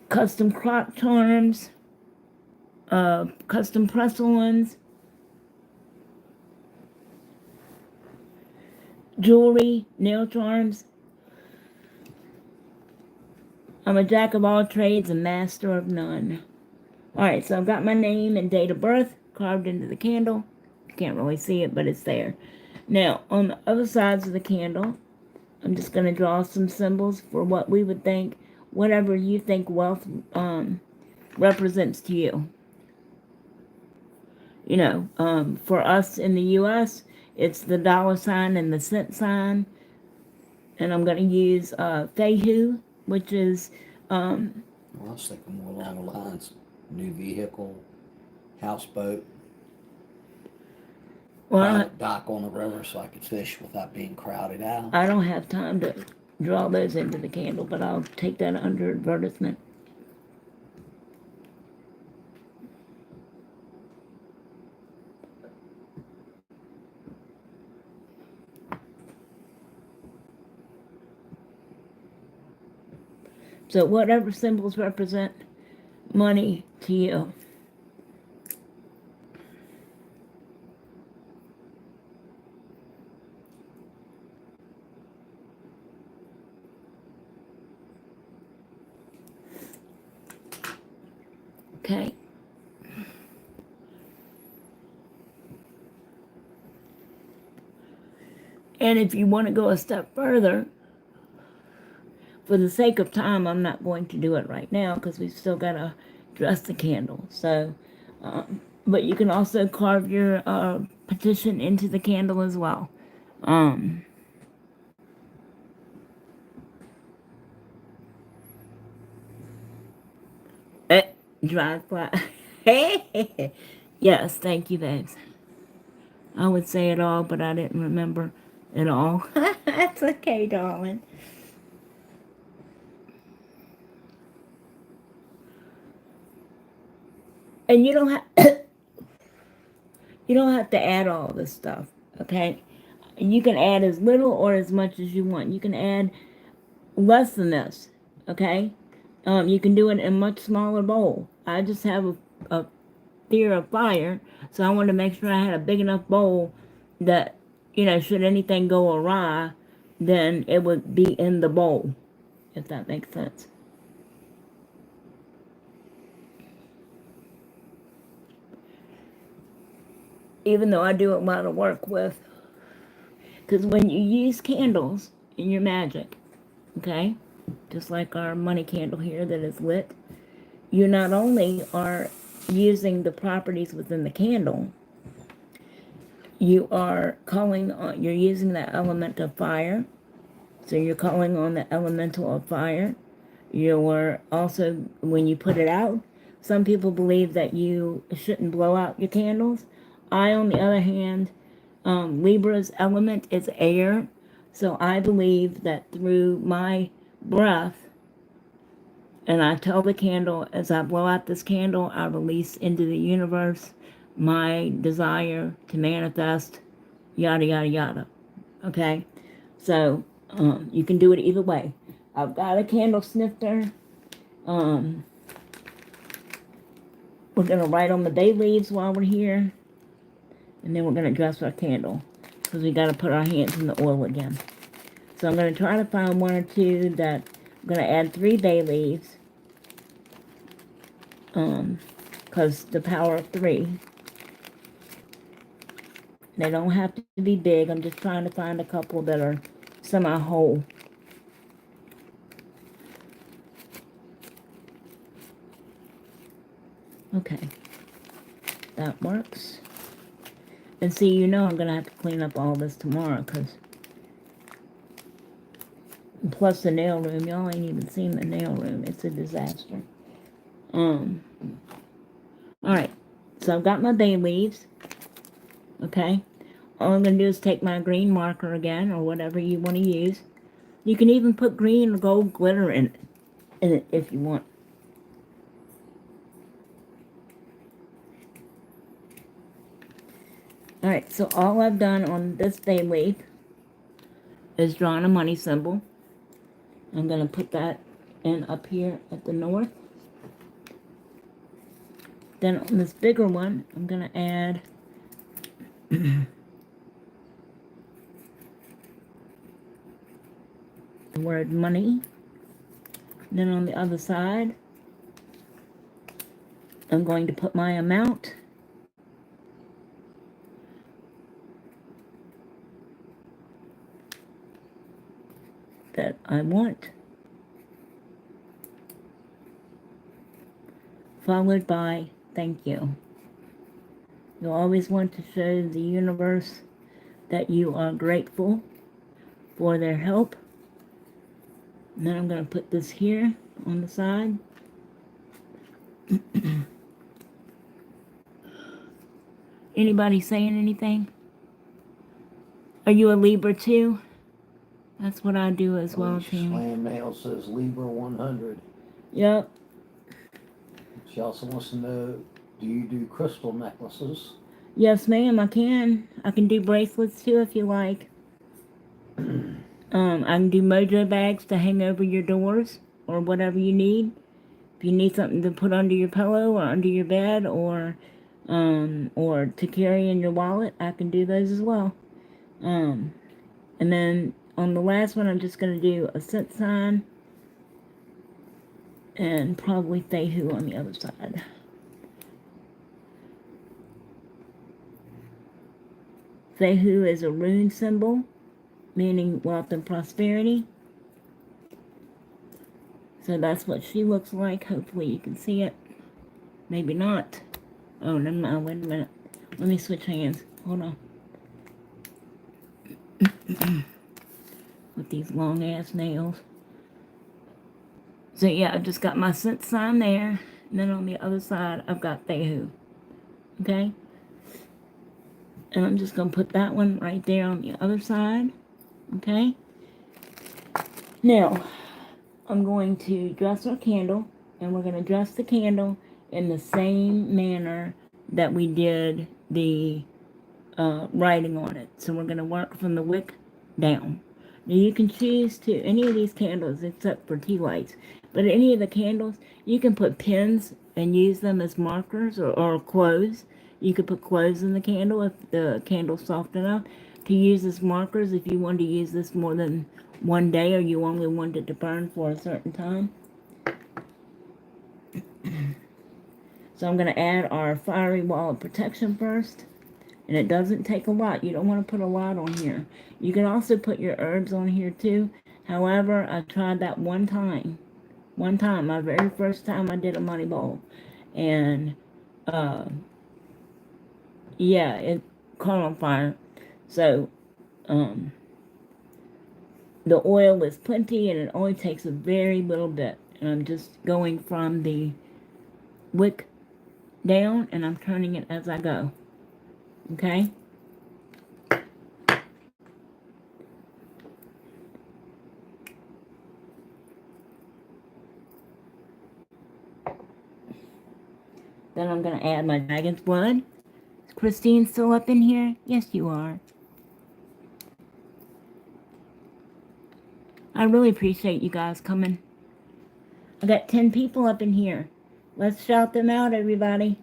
custom clock charms, custom press-ons, jewelry, nail charms. I'm a jack of all trades, a master of none. Alright, so I've got my name and date of birth carved into the candle. You can't really see it, but it's there. Now, on the other sides of the candle, I'm just going to draw some symbols for what we would think, whatever you think wealth represents to you. You know, for us in the U.S., it's the dollar sign and the cent sign. And I'm going to use Fehu, which is... Well, I was thinking more along the lines, new vehicle, houseboat, private dock on the river so I could fish without being crowded out. I don't have time to draw those into the candle, but I'll take that under advertisement. So whatever symbols represent money to you. Okay. And if you want to go a step further, for the sake of time, I'm not going to do it right now because we've still got to dress the candle. So, but you can also carve your petition into the candle as well. Dry fly. Yes, thank you, babes. I would say it all, but I didn't remember it all. That's okay, darling. And you don't have you don't have to add all this stuff, okay? You can add as little or as much as you want. You can add less than this, okay? You can do it in a much smaller bowl. I just have a fear of fire, so I wanted to make sure I had a big enough bowl that, you know, should anything go awry, then it would be in the bowl, if that makes sense. Even though I do a lot of work with, because when you use candles in your magic, okay, just like our money candle here that is lit, you not only are using the properties within the candle, you are calling on, you're using the element of fire, so you're calling on the elemental of fire. You're also, when you put it out, some people believe that you shouldn't blow out your candles. I, on the other hand, Libra's element is air, so I believe that through my breath, and I tell the candle, as I blow out this candle, I release into the universe my desire to manifest, yada, yada, yada. Okay? So, you can do it either way. I've got a candle snifter. We're going to write on the bay leaves while we're here. And then we're going to dress our candle. Because we got to put our hands in the oil again. So I'm going to try to find one or two that I'm going to add 3 bay leaves. Because the power of 3. They don't have to be big. I'm just trying to find a couple that are semi-whole. Okay. That works. And see, you know I'm going to have to clean up all this tomorrow, because... Plus the nail room. Y'all ain't even seen the nail room. It's a disaster. Alright. So I've got my bay leaves. Okay. All I'm going to do is take my green marker again, or whatever you want to use. You can even put green or gold glitter in it if you want. Alright, so all I've done on this bay leaf is drawn a money symbol. I'm going to put that in up here at the north. Then on this bigger one, I'm going to add the word money. Then on the other side, I'm going to put my amount. that I want. Followed by thank you. You always want to show the universe that you are grateful for their help. And then I'm going to put this here on the side. Anybody saying anything? Are you a Libra too? That's what I do as well, Tammy. Slam Nail says Libra 100. Yep. She also wants to know, do you do crystal necklaces? Yes, ma'am, I can. I can do bracelets too if you like. I can do mojo bags to hang over your doors or whatever you need. If you need something to put under your pillow or under your bed or to carry in your wallet, I can do those as well. And then on the last one, I'm just going to do a cent sign and probably Thehu on the other side. Thehu is a rune symbol, meaning wealth and prosperity. So that's what she looks like. Hopefully you can see it. Maybe not. Oh, never mind. Wait a minute. Let me switch hands. Hold on. With these long ass nails. So yeah, I've just got my cent sign there. And then on the other side, I've got Thehu. Okay? And I'm just going to put that one right there on the other side. Okay? Now, I'm going to dress our candle. And we're going to dress the candle in the same manner that we did the writing on it. So we're going to work from the wick down. Now you can choose to, any of these candles except for tea lights, but any of the candles, you can put pins and use them as markers or clothes. You could put clothes in the candle if the candle's soft enough to use as markers if you want to use this more than one day or you only want it to burn for a certain time. So I'm going to add our fiery wall of protection first. And it doesn't take a lot. You don't want to put a lot on here. You can also put your herbs on here too. However, I tried that one time. My very first time I did a money bowl. And, yeah, it caught on fire. So, the oil is plenty and it only takes a very little bit. And I'm just going from the wick down and I'm turning it as I go. Okay? Then I'm going to add my dragon's blood. Is Christine still up in here? Yes, you are. I really appreciate you guys coming. I got 10 people up in here. Let's shout them out, everybody.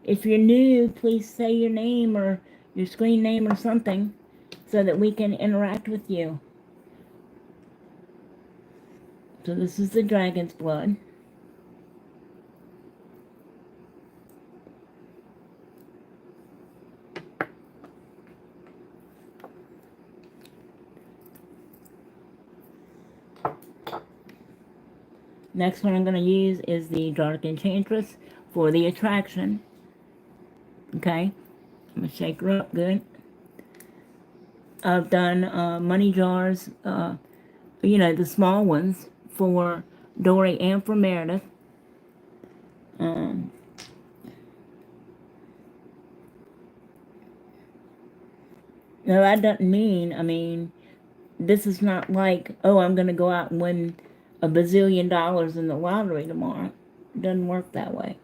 If you're new, please say your name or your screen name or something so that we can interact with you. So this is the dragon's blood. Next one I'm going to use is the Dark Enchantress for the attraction. Okay? I'm going to shake her up good. I've done money jars, you know, the small ones for Dory and for Meredith. Now that doesn't mean, I mean, this is not like, oh, I'm going to go out and win $1 bazillion in the lottery tomorrow. It doesn't work that way.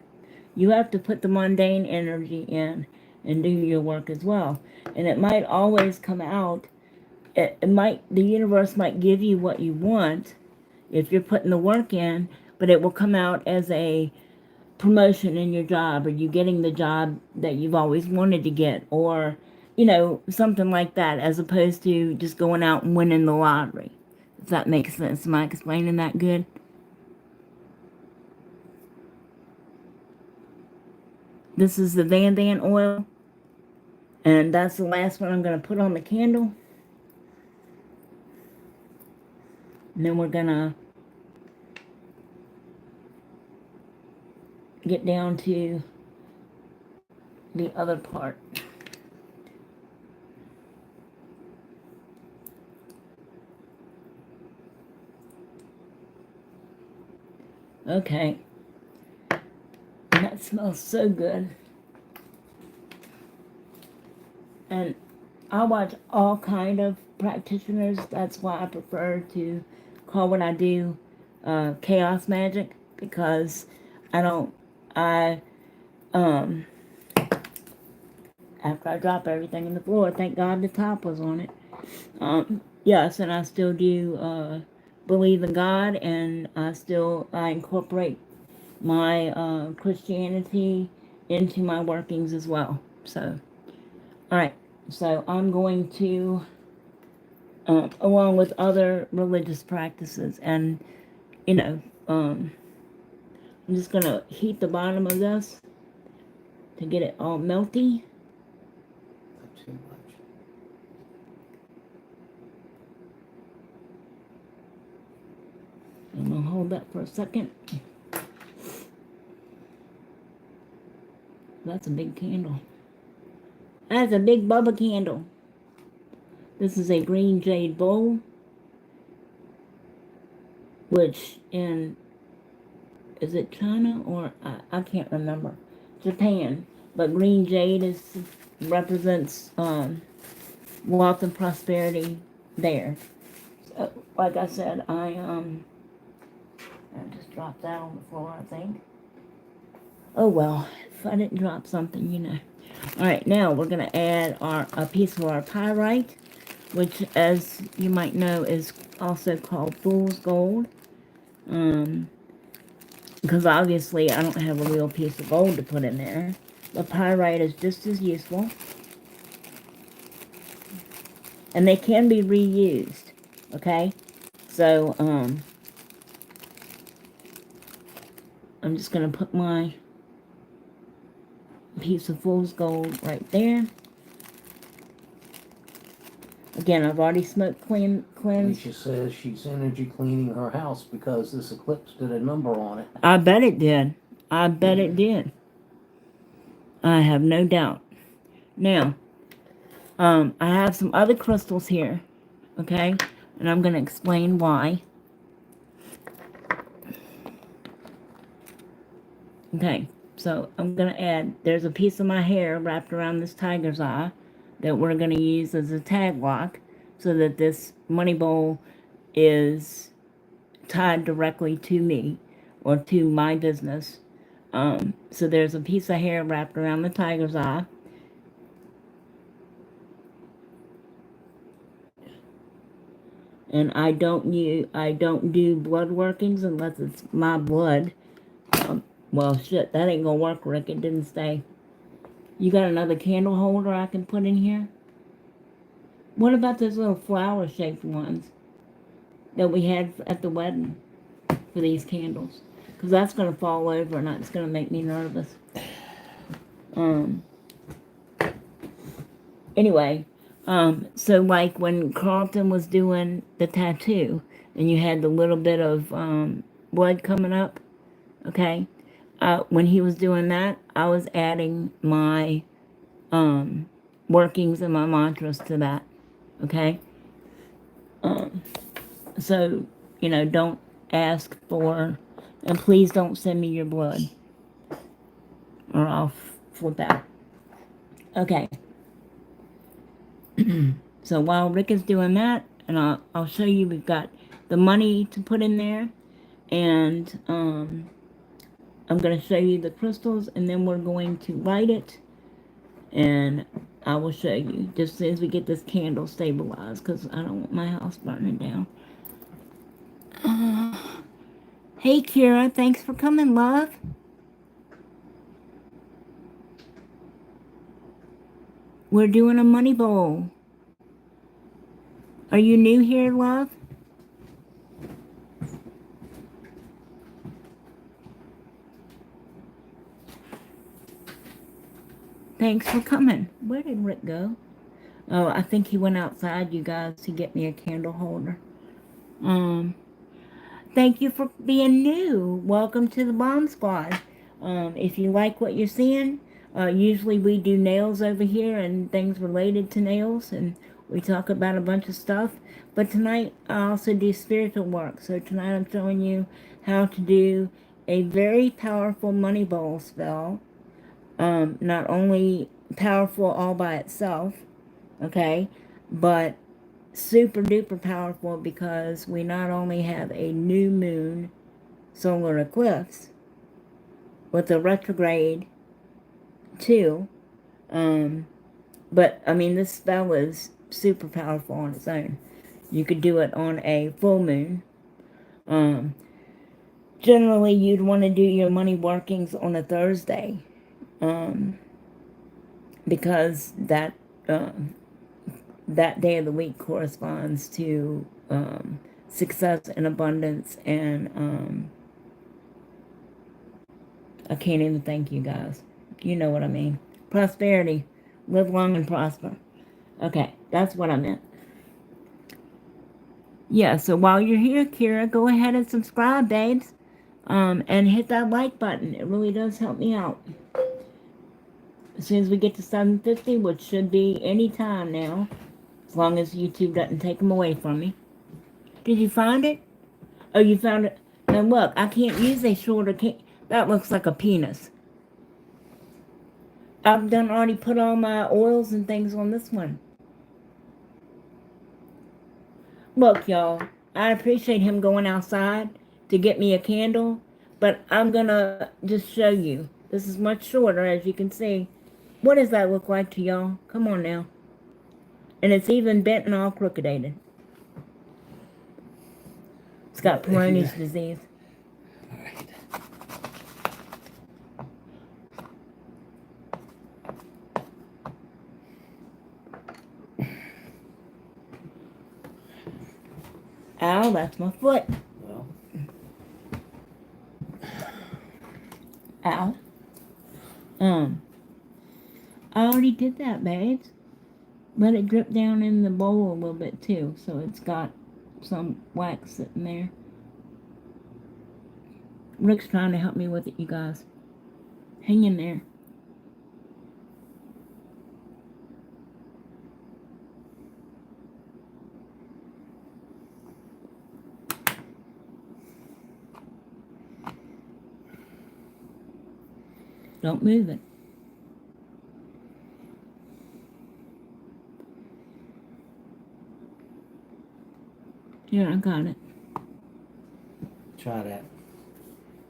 You have to put the mundane energy in and do your work as well. And it might always come out, the universe might give you what you want if you're putting the work in, but it will come out as a promotion in your job, or you getting the job that you've always wanted to get, or, you know, something like that, as opposed to just going out and winning the lottery. If that makes sense. Am I explaining that good? This is the Van Van oil. And that's the last one I'm going to put on the candle. And then we're gonna get down to the other part. Okay. And that smells so good. And I watch all kind of practitioners. That's why I prefer to call what I do chaos magic, because I after I drop everything in the floor, thank God the top was on it. Yes, and I still do believe in God, and I incorporate my Christianity into my workings as well. So, all right. So I'm going to, along with other religious practices, and you know, I'm just gonna heat the bottom of this to get it all melty. Not too much. I'm gonna hold that for a second. That's a big candle. That's a big Bubba candle. This is a green jade bowl, which is it China or I can't remember, Japan. But green jade represents wealth and prosperity there. So, like I said, I just dropped that on the floor, I think. Oh well, if I didn't drop something, you know. All right, now we're gonna add a piece of our pyrite, which, as you might know, is also called fool's gold. Because obviously I don't have a real piece of gold to put in there. The pyrite is just as useful. And they can be reused, okay? So, I'm just going to put my piece of fool's gold right there. Again, I've already smoke cleansed. Alicia says she's energy cleaning her house because this eclipse did a number on it. I bet it did. I bet it did. I have no doubt. Now, I have some other crystals here, okay? And I'm going to explain why. Okay, so I'm going to add, there's a piece of my hair wrapped around this tiger's eye that we're going to use as a tag lock so that this money bowl is tied directly to me or to my business. So there's a piece of hair wrapped around the tiger's eye. And I don't do blood workings unless it's my blood. Well, shit, that ain't gonna work, Rick. It didn't stay. You got another candle holder I can put in here? What about those little flower-shaped ones that we had at the wedding for these candles? Because that's gonna fall over and it's gonna make me nervous. Anyway, so like when Carlton was doing the tattoo and you had the little bit of blood coming up, okay? When he was doing that, I was adding my workings and my mantras to that, okay? So, you know, don't ask for, and please don't send me your blood or I'll flip out. Okay. So while Rick is doing that, and I'll show you, we've got the money to put in there, and I'm going to show you the crystals, and then we're going to light it, and I will show you just as soon as we get this candle stabilized, because I don't want my house burning down. Hey Kira, thanks for coming, love. We're doing a money bowl. Are you new here, love? Thanks for coming. Where did Rick go? Oh, I think he went outside, you guys, to get me a candle holder. thank you for being new. Welcome to the Bomb Squad. If you like what you're seeing, usually we do nails over here and things related to nails, and we talk about a bunch of stuff. But tonight I also do spiritual work. So tonight I'm showing you how to do a very powerful money bowl spell. Not only powerful all by itself, okay, but super duper powerful because we not only have a new moon solar eclipse with a retrograde too, but I mean this spell is super powerful on its own. You could do it on a full moon. Um, Generally you'd want to do your money workings on a Thursday, because that day of the week corresponds to success and abundance and I can't even thank you guys. You know what I mean. Prosperity. Live long and prosper. Okay, that's what I meant. Yeah, so while you're here, Kira, go ahead and subscribe, babes. And hit that like button. It really does help me out. As soon as we get to 750, which should be any time now, as long as YouTube doesn't take them away from me. Did you find it? Oh, you found it. Now look, I can't use a shorter that looks like a penis. I've done already put all my oils and things on this one. Look, y'all, I appreciate him going outside to get me a candle, but I'm gonna just show you. This is much shorter, as you can see. What does that look like to y'all? Come on now. And it's even bent and all crooked. It's got Peyronie's disease. All right. Ow, that's my foot. Well, Ow. I already did that, babes. Let it drip down in the bowl a little bit too, so it's got some wax sitting there. Rick's trying to help me with it, you guys. Hang in there. Don't move it. Here, I got it. try that.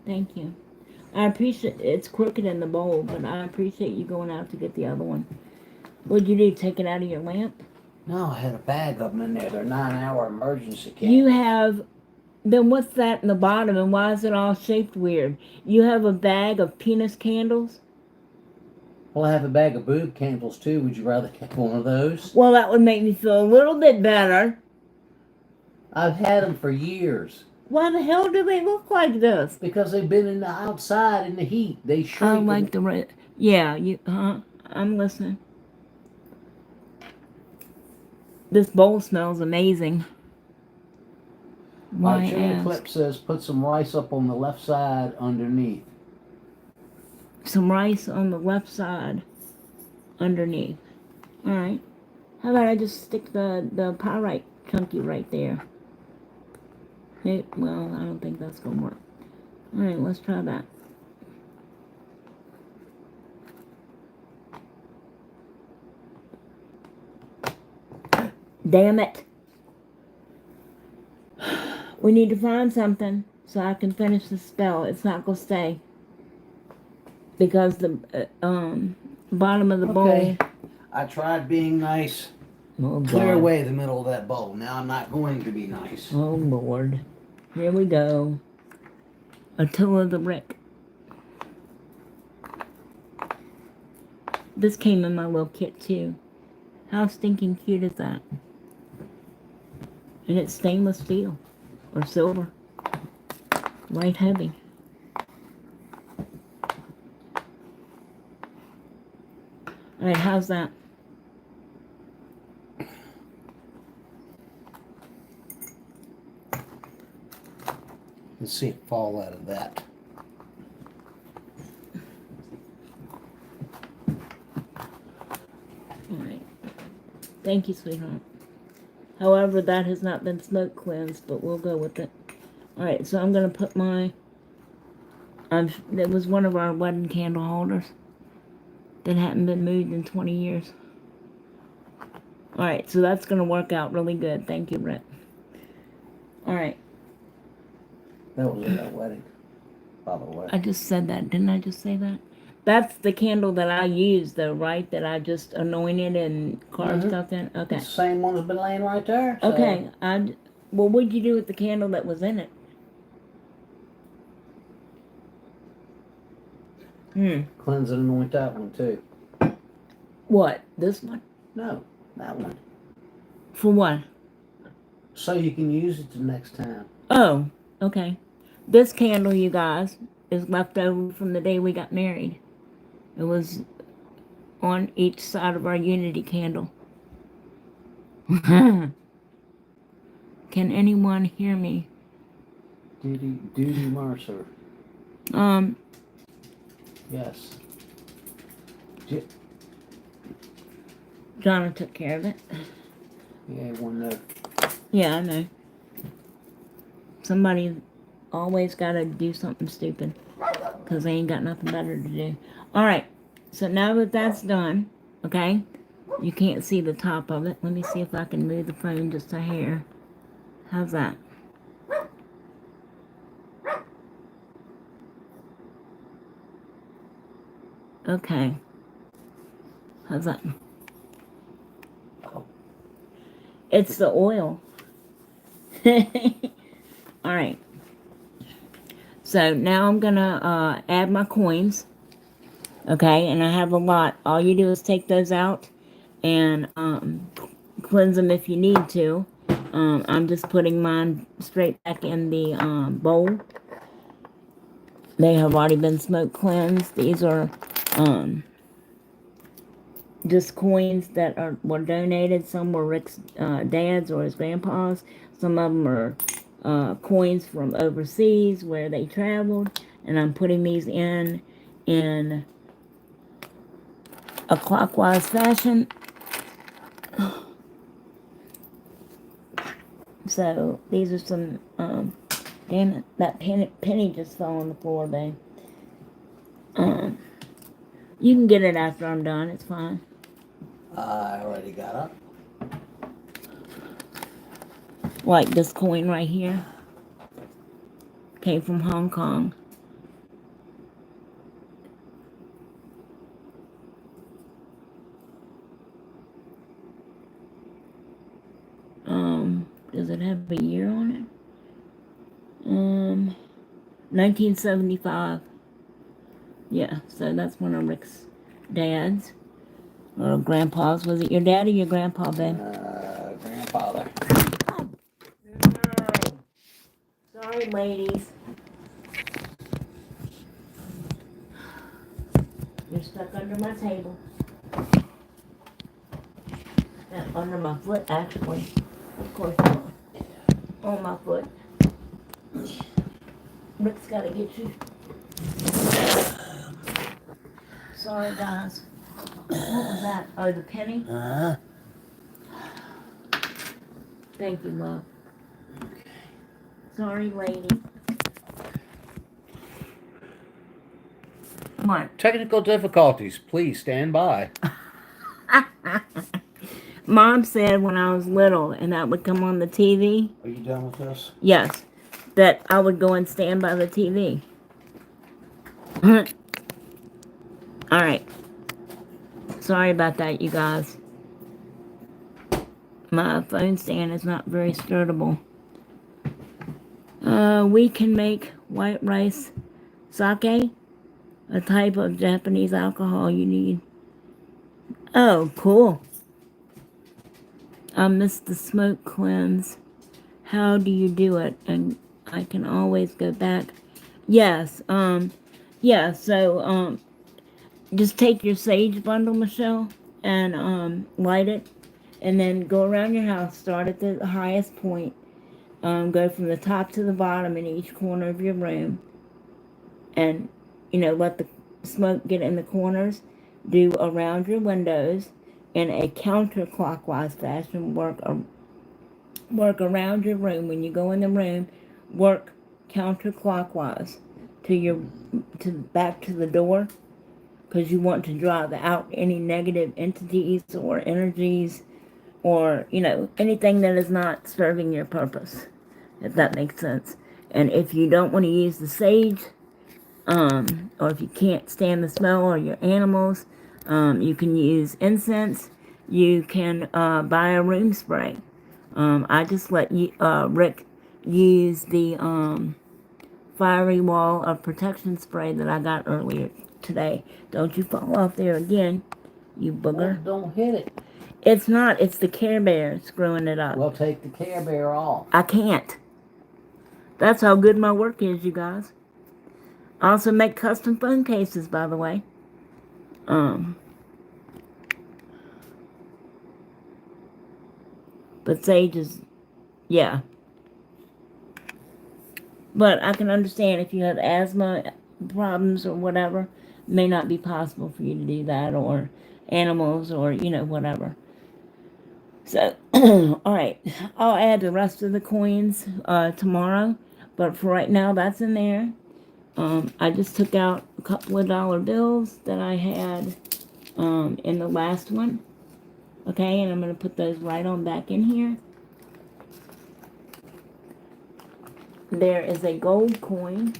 Thank you. I appreciate it's crooked in the bowl, but I appreciate you going out to get the other one. What'd you do? Take it out of your lamp? No, I had a bag of them in there. They're 9-hour emergency candles. You have. Then what's that in the bottom, and why is it all shaped weird? You have a bag of penis candles? Well, I have a bag of boob candles too. Would you rather have one of those? Well, that would make me feel a little bit better. I've had them for years. Why the hell do they look like this? Because they've been in the outside in the heat. They shrink. I like the red. Yeah, I'm listening. This bowl smells amazing. Why My ask? eclipse says put some rice up on the left side underneath. Some rice on the left side underneath. Alright. How about I just stick the pyrite chunky right there? Well, I don't think that's gonna work. Alright, let's try that. Damn it. We need to find something so I can finish the spell. It's not gonna stay. Because the bottom of the bowl. I tried being nice. Oh, Clear God. away the middle of that bowl. Now I'm not going to be nice. Oh, Lord. Here we go. Attila the Rick. This came in my little kit, too. How stinking cute is that? And it's stainless steel. Or silver. Light heavy. Alright, how's that? see it fall out of that. Alright. Thank you, sweetheart. However, that has not been smoke cleansed, but we'll go with it. Alright, so I'm going to put my... it was one of our wedding candle holders that hadn't been moved in 20 years. Alright, so that's going to work out really good. Thank you, Rick. Alright. That was in our wedding, by the way. I just said that. Didn't I just say that? That's the candle that I used, though, right? That I just anointed and carved stuff in? Okay. It's the same one that's been laying right there. So. Okay. Well, what'd you do with the candle that was in it? Cleanse and anoint that one, too. What? This one? No, that one. For what? So you can use it the next time. Oh, okay. This candle, you guys, is left over from the day we got married. It was on each side of our unity candle. Can anyone hear me? Duty Mercer. Yes. Donna took care of it. Yeah, one there. Yeah, I know. Somebody always got to do something stupid because they ain't got nothing better to do. Alright, so now that that's done, okay, you can't see the top of it. Let me see if I can move the phone just a hair. How's that? Okay. How's that? It's the oil. Alright. So now I'm gonna add my coins. Okay, and I have a lot. All you do is take those out and cleanse them if you need to. I'm just putting mine straight back in the bowl. They have already been smoke cleansed. These are just coins that were donated. Some were Rick's dad's or his grandpa's. Some of them are coins from overseas where they traveled. And I'm putting these in a clockwise fashion. So these are some, damn it, that penny just fell on the floor, babe. You can get it after I'm done, it's fine. I already got up. Like this coin right here. Came from Hong Kong. Does it have a year on it? 1975. Yeah, so that's one of Rick's dad's. Or grandpa's. Was it your dad or your grandpa, babe? Grandfather. Oh, no. Sorry, ladies. You're stuck under my table. Under my foot, actually. Of course not. On my foot. Rick's gotta get you. Sorry, guys. What was that? Oh, the penny? Thank you, love. Sorry, lady. What? Technical difficulties. Please stand by. Mom said when I was little, and that would come on the TV. Are you done with this? Yes. That I would go and stand by the TV. Alright. Sorry about that, you guys. My phone stand is not very sturable. We can make white rice sake, a type of Japanese alcohol you need. Oh, cool. I missed the smoke cleanse. How do you do it? And I can always go back. Yes, yeah, so, just take your sage bundle, Michelle, and, light it. And then go around your house. Start at the highest point. Go from the top to the bottom in each corner of your room, and let the smoke get in the corners. Do around your windows in a counterclockwise fashion. Work around your room. When you go in the room, work counterclockwise to back to the door, because you want to drive out any negative entities or energies, or anything that is not serving your purpose, if that makes sense. And if you don't want to use the sage, or if you can't stand the smell or your animals, you can use incense. You can buy a room spray. I just let Rick use the fiery wall of protection spray that I got earlier today. Don't you fall off there again, you booger. Well, don't hit it. It's not. It's the Care Bear screwing it up. Well, take the Care Bear off. I can't. That's how good my work is, you guys. I also make custom phone cases, by the way. But sage is, yeah. But I can understand if you have asthma problems or whatever, it may not be possible for you to do that, or animals, or whatever. So, alright, I'll add the rest of the coins tomorrow, but for right now, that's in there. I just took out a couple of dollar bills that I had in the last one. Okay, and I'm going to put those right on back in here. There is a gold coin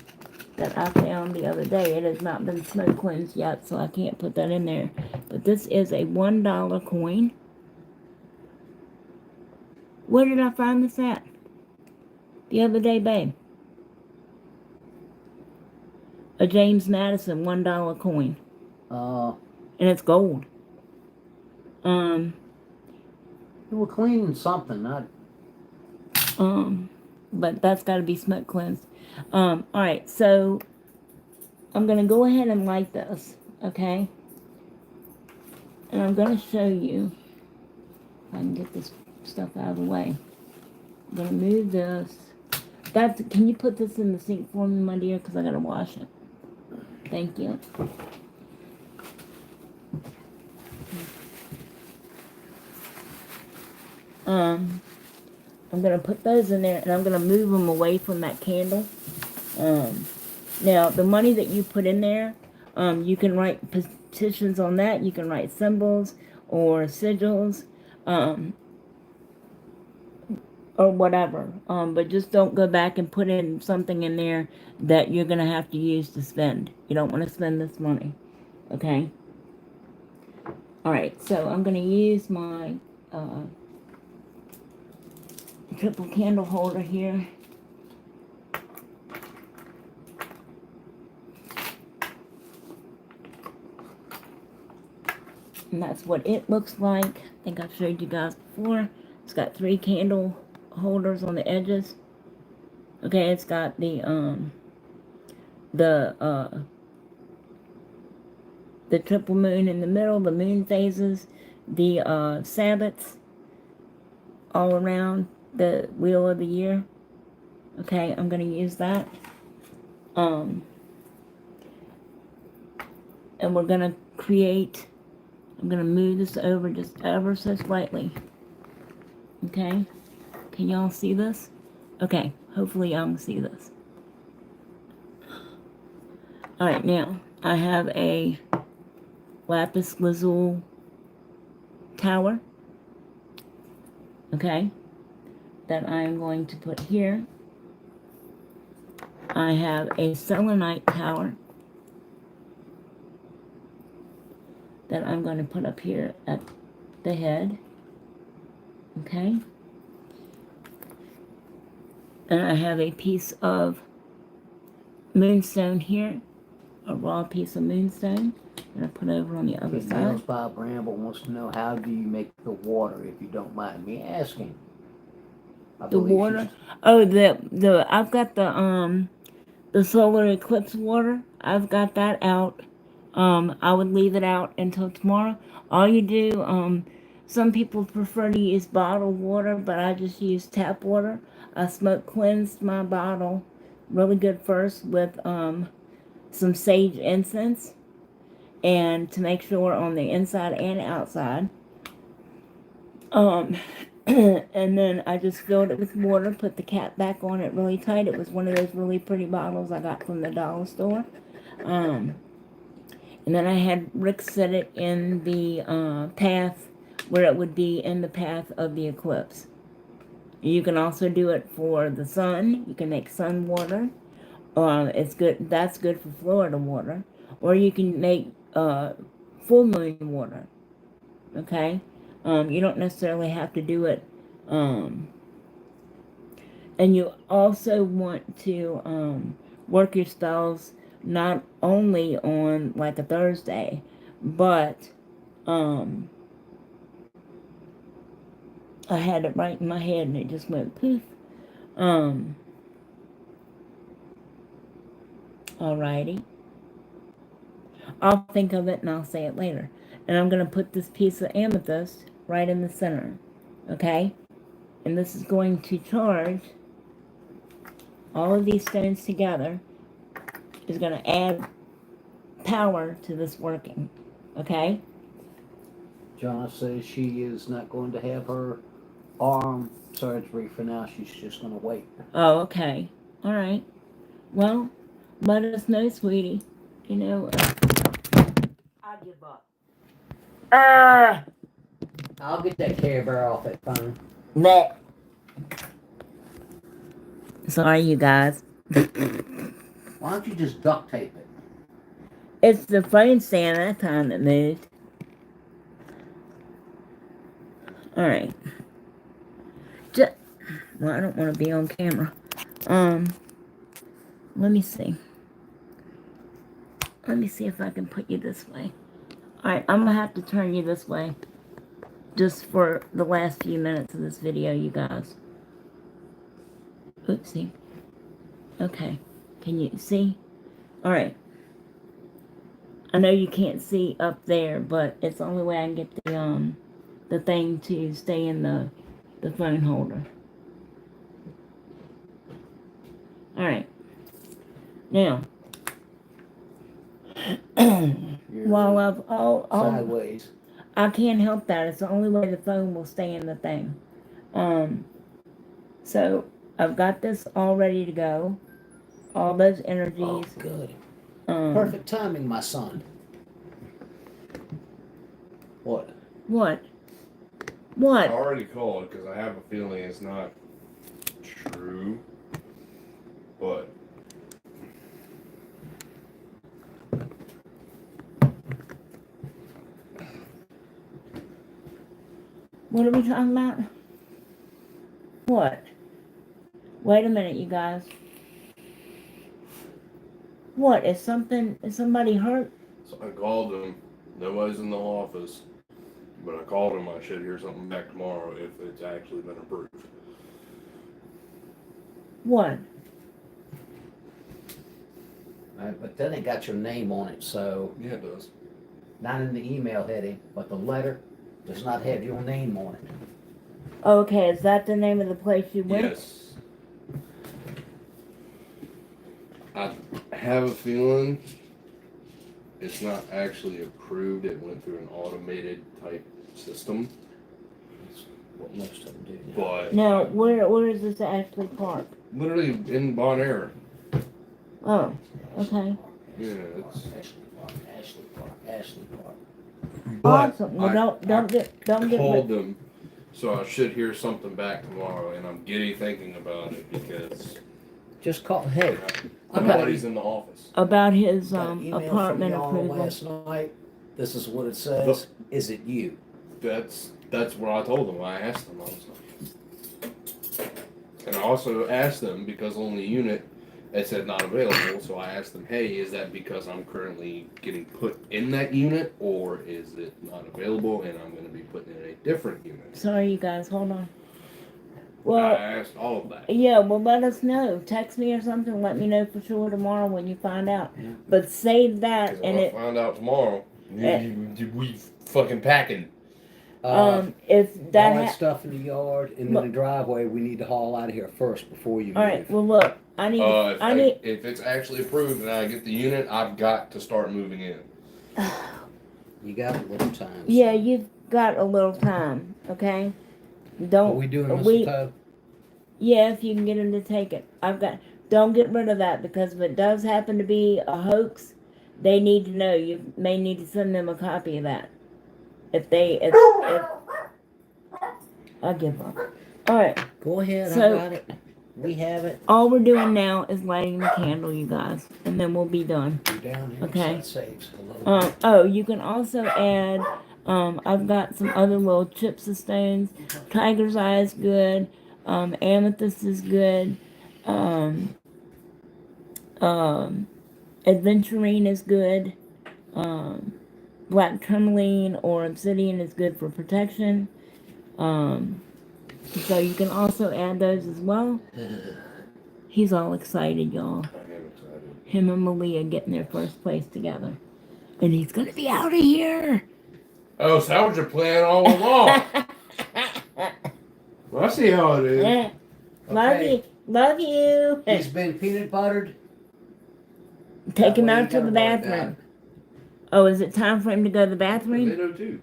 that I found the other day. It has not been smoke cleansed yet, so I can't put that in there. But this is a $1 coin. Where did I find this at? The other day, babe. A James Madison $1 coin. And it's gold. You were cleaning something, not. But that's got to be smoke cleansed. Alright, so I'm going to go ahead and light this, okay? And I'm going to show you if I can get this stuff out of the way. I'm going to move this. Can you put this in the sink for me, my dear? Because I got to wash it. Thank you. I'm going to put those in there, and I'm going to move them away from that candle. Now, the money that you put in there, you can write petitions on that. You can write symbols or sigils, or whatever. But just don't go back and put in something in there that you're going to have to use to spend. You don't want to spend this money. Okay? Alright, so I'm going to use my triple candle holder here. And that's what it looks like. I think I've showed you guys before. It's got 3 candle holders on the edges. Okay, it's got the triple moon in the middle, the moon phases, the Sabbats all around the wheel of the year. Okay, I'm going to use that. And we're going to create, I'm going to move this over just ever so slightly. Okay, can y'all see this? Okay, hopefully y'all can see this. Alright, now, I have a lapis lazuli tower. Okay, that I'm going to put here. I have a selenite tower that I'm going to put up here at the head. Okay. And I have a piece of moonstone here, a raw piece of moonstone that I put over on the other side. Nails by Bramble wants to know, how do you make the water, if you don't mind me asking? The water? Oh, I've got the solar eclipse water. I've got that out. I would leave it out until tomorrow. All you do, some people prefer to use bottled water, but I just use tap water. I smoke cleansed my bottle really good first with some sage incense, and to make sure on the inside and outside. And then I just filled it with water, put the cap back on it really tight. It was one of those really pretty bottles I got from the dollar store. And then I had Rick set it in the path where it would be in the path of the eclipse. You can also do it for the sun. You can make sun water. It's good. That's good for Florida water. Or you can make full moon water. Okay. You don't necessarily have to do it. And you also want to work your spells not only on like a Thursday, but I had it right in my head and it just went poof. Alrighty. I'll think of it and I'll say it later. And I'm going to put this piece of amethyst right in the center. Okay? And this is going to charge all of these stones together. Is going to add power to this working. Okay? Jonna says she is not going to have her arm surgery for now. She's just going to wait. Oh, okay. All right. Well, let us know, sweetie. You know, I give up. I'll get that Care Bear off that phone. Bleh. Sorry, you guys. Why don't you just duct tape it? It's the phone stand that time that moved. Alright. Well, I don't want to be on camera. Let me see. Let me see if I can put you this way. Alright, I'm going to have to turn you this way. Just for the last few minutes of this video, you guys. Oopsie. Okay. Can you see? Alright. I know you can't see up there, but it's the only way I can get the thing to stay in the phone holder. Alright. Now, while I've sideways. I can't help that. It's the only way the phone will stay in the thing. So I've got this all ready to go. All those energies. Oh, good. Perfect timing, my son. What? What? I already called because I have a feeling it's not true, but What are we talking about? What? Wait a minute, you guys. What? Is somebody hurt? so I called him. Nobody's in the office, but I called him. I should hear something back tomorrow if it's actually been approved. What? But then it got your name on it, so Yeah, it does. not in the email heading, but the letter does not have your name on it. Okay, is that the name of the place you went? Yes. I have a feeling it's not actually approved. It went through an automated type system. That's what most of them do now. But Now, where is this actually parked? literally in Bon Air. Oh, okay. Yeah, it's Ashley Park. But Awesome. Well, I don't get called them, so I should hear something back tomorrow, and I'm giddy thinking about it because Just call. Hey, nobody's in the office. about his got an email apartment from y'all approval. last night. This is what it says. Is it you? That's what I told them. I asked them. I was like, and I also asked them because on the unit it said not available. So I asked them, hey, is that because I'm currently getting put in that unit, or is it not available and I'm going to be put in a different unit? Sorry, you guys. Hold on. I Well, asked all of that. yeah. Well, let us know. Text me or something. Let me know for sure tomorrow when you find out. Yeah. But save that, Because and I'll it. find out tomorrow. Eh. We fucking packing. If All that that stuff in the yard and in Look. the driveway, we need to haul out of here first before you all move. right, well look, I need, If it's actually approved and I get the unit, I've got to start moving in. You got a little time. yeah, you've got a little time, okay? Are Don't, we doing we, mistletoe? yeah, if you can get him to take it. Don't get rid of that, because if it does happen to be a hoax, they need to know. You may need to send them a copy of that. If I give up. Alright, Go ahead, So- I got it. We have it. all we're doing now is lighting the candle, you guys, and then we'll be done. You're down here, Okay. so that saves a little bit. Oh, you can also add, I've got some other little chips of stones. Tiger's Eye is good. Amethyst is good. Adventurine is good. Black tourmaline or obsidian is good for protection. So you can also add those as well. He's all excited, y'all. I am excited. Him and Malia getting their first place together. And he's gonna be out of here. Oh, so that was your plan all along. Well, I see how it is. Love Okay. you. Love you. He's been peanut buttered. Take him That way out you to gotta the worry bathroom. Oh, is it time for him to go to the They bathroom? do too.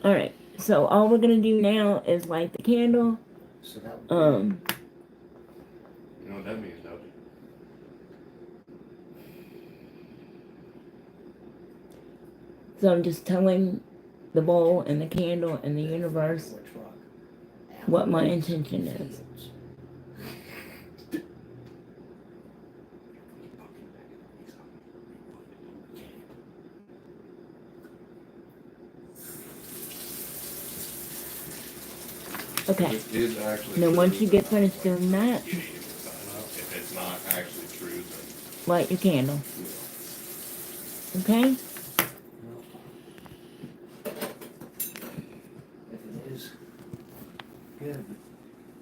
Alright. So all we're gonna do now is light the candle. So that You know what that means, don't you? So I'm just telling the bowl and the candle and the universe what my intention is. Okay. It is actually. Now true. once you get finished doing that, You need to sign up. If it's not actually true, then light your candle. Okay? If it is good,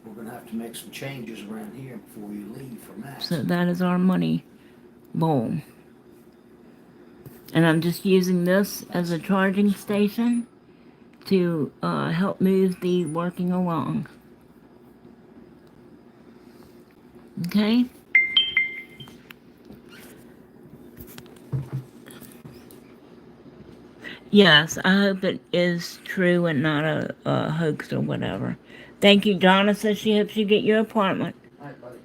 we're gonna have to make some changes around here before you leave for Max. So that is our money bowl. And I'm just using this as a charging station to help move the working along. Okay? Yes, I hope it is true and not a hoax or whatever. Thank you. Donna says she hopes you get your apartment. All right, buddy.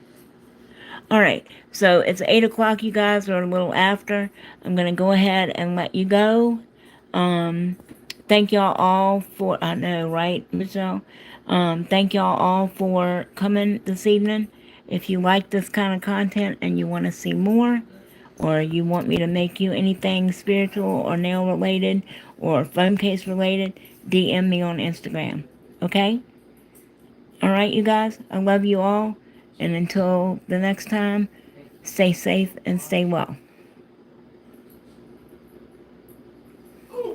Alright, so it's 8 o'clock, you guys, or a little after. I'm going to go ahead and let you go. Thank y'all all for, I know, right, Michelle? Thank y'all all for coming this evening. If you like this kind of content and you want to see more, or you want me to make you anything spiritual or nail related or phone case related, DM me on Instagram. Okay? Alright, you guys, I love you all. And until the next time, stay safe and stay well.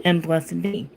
And blessed be.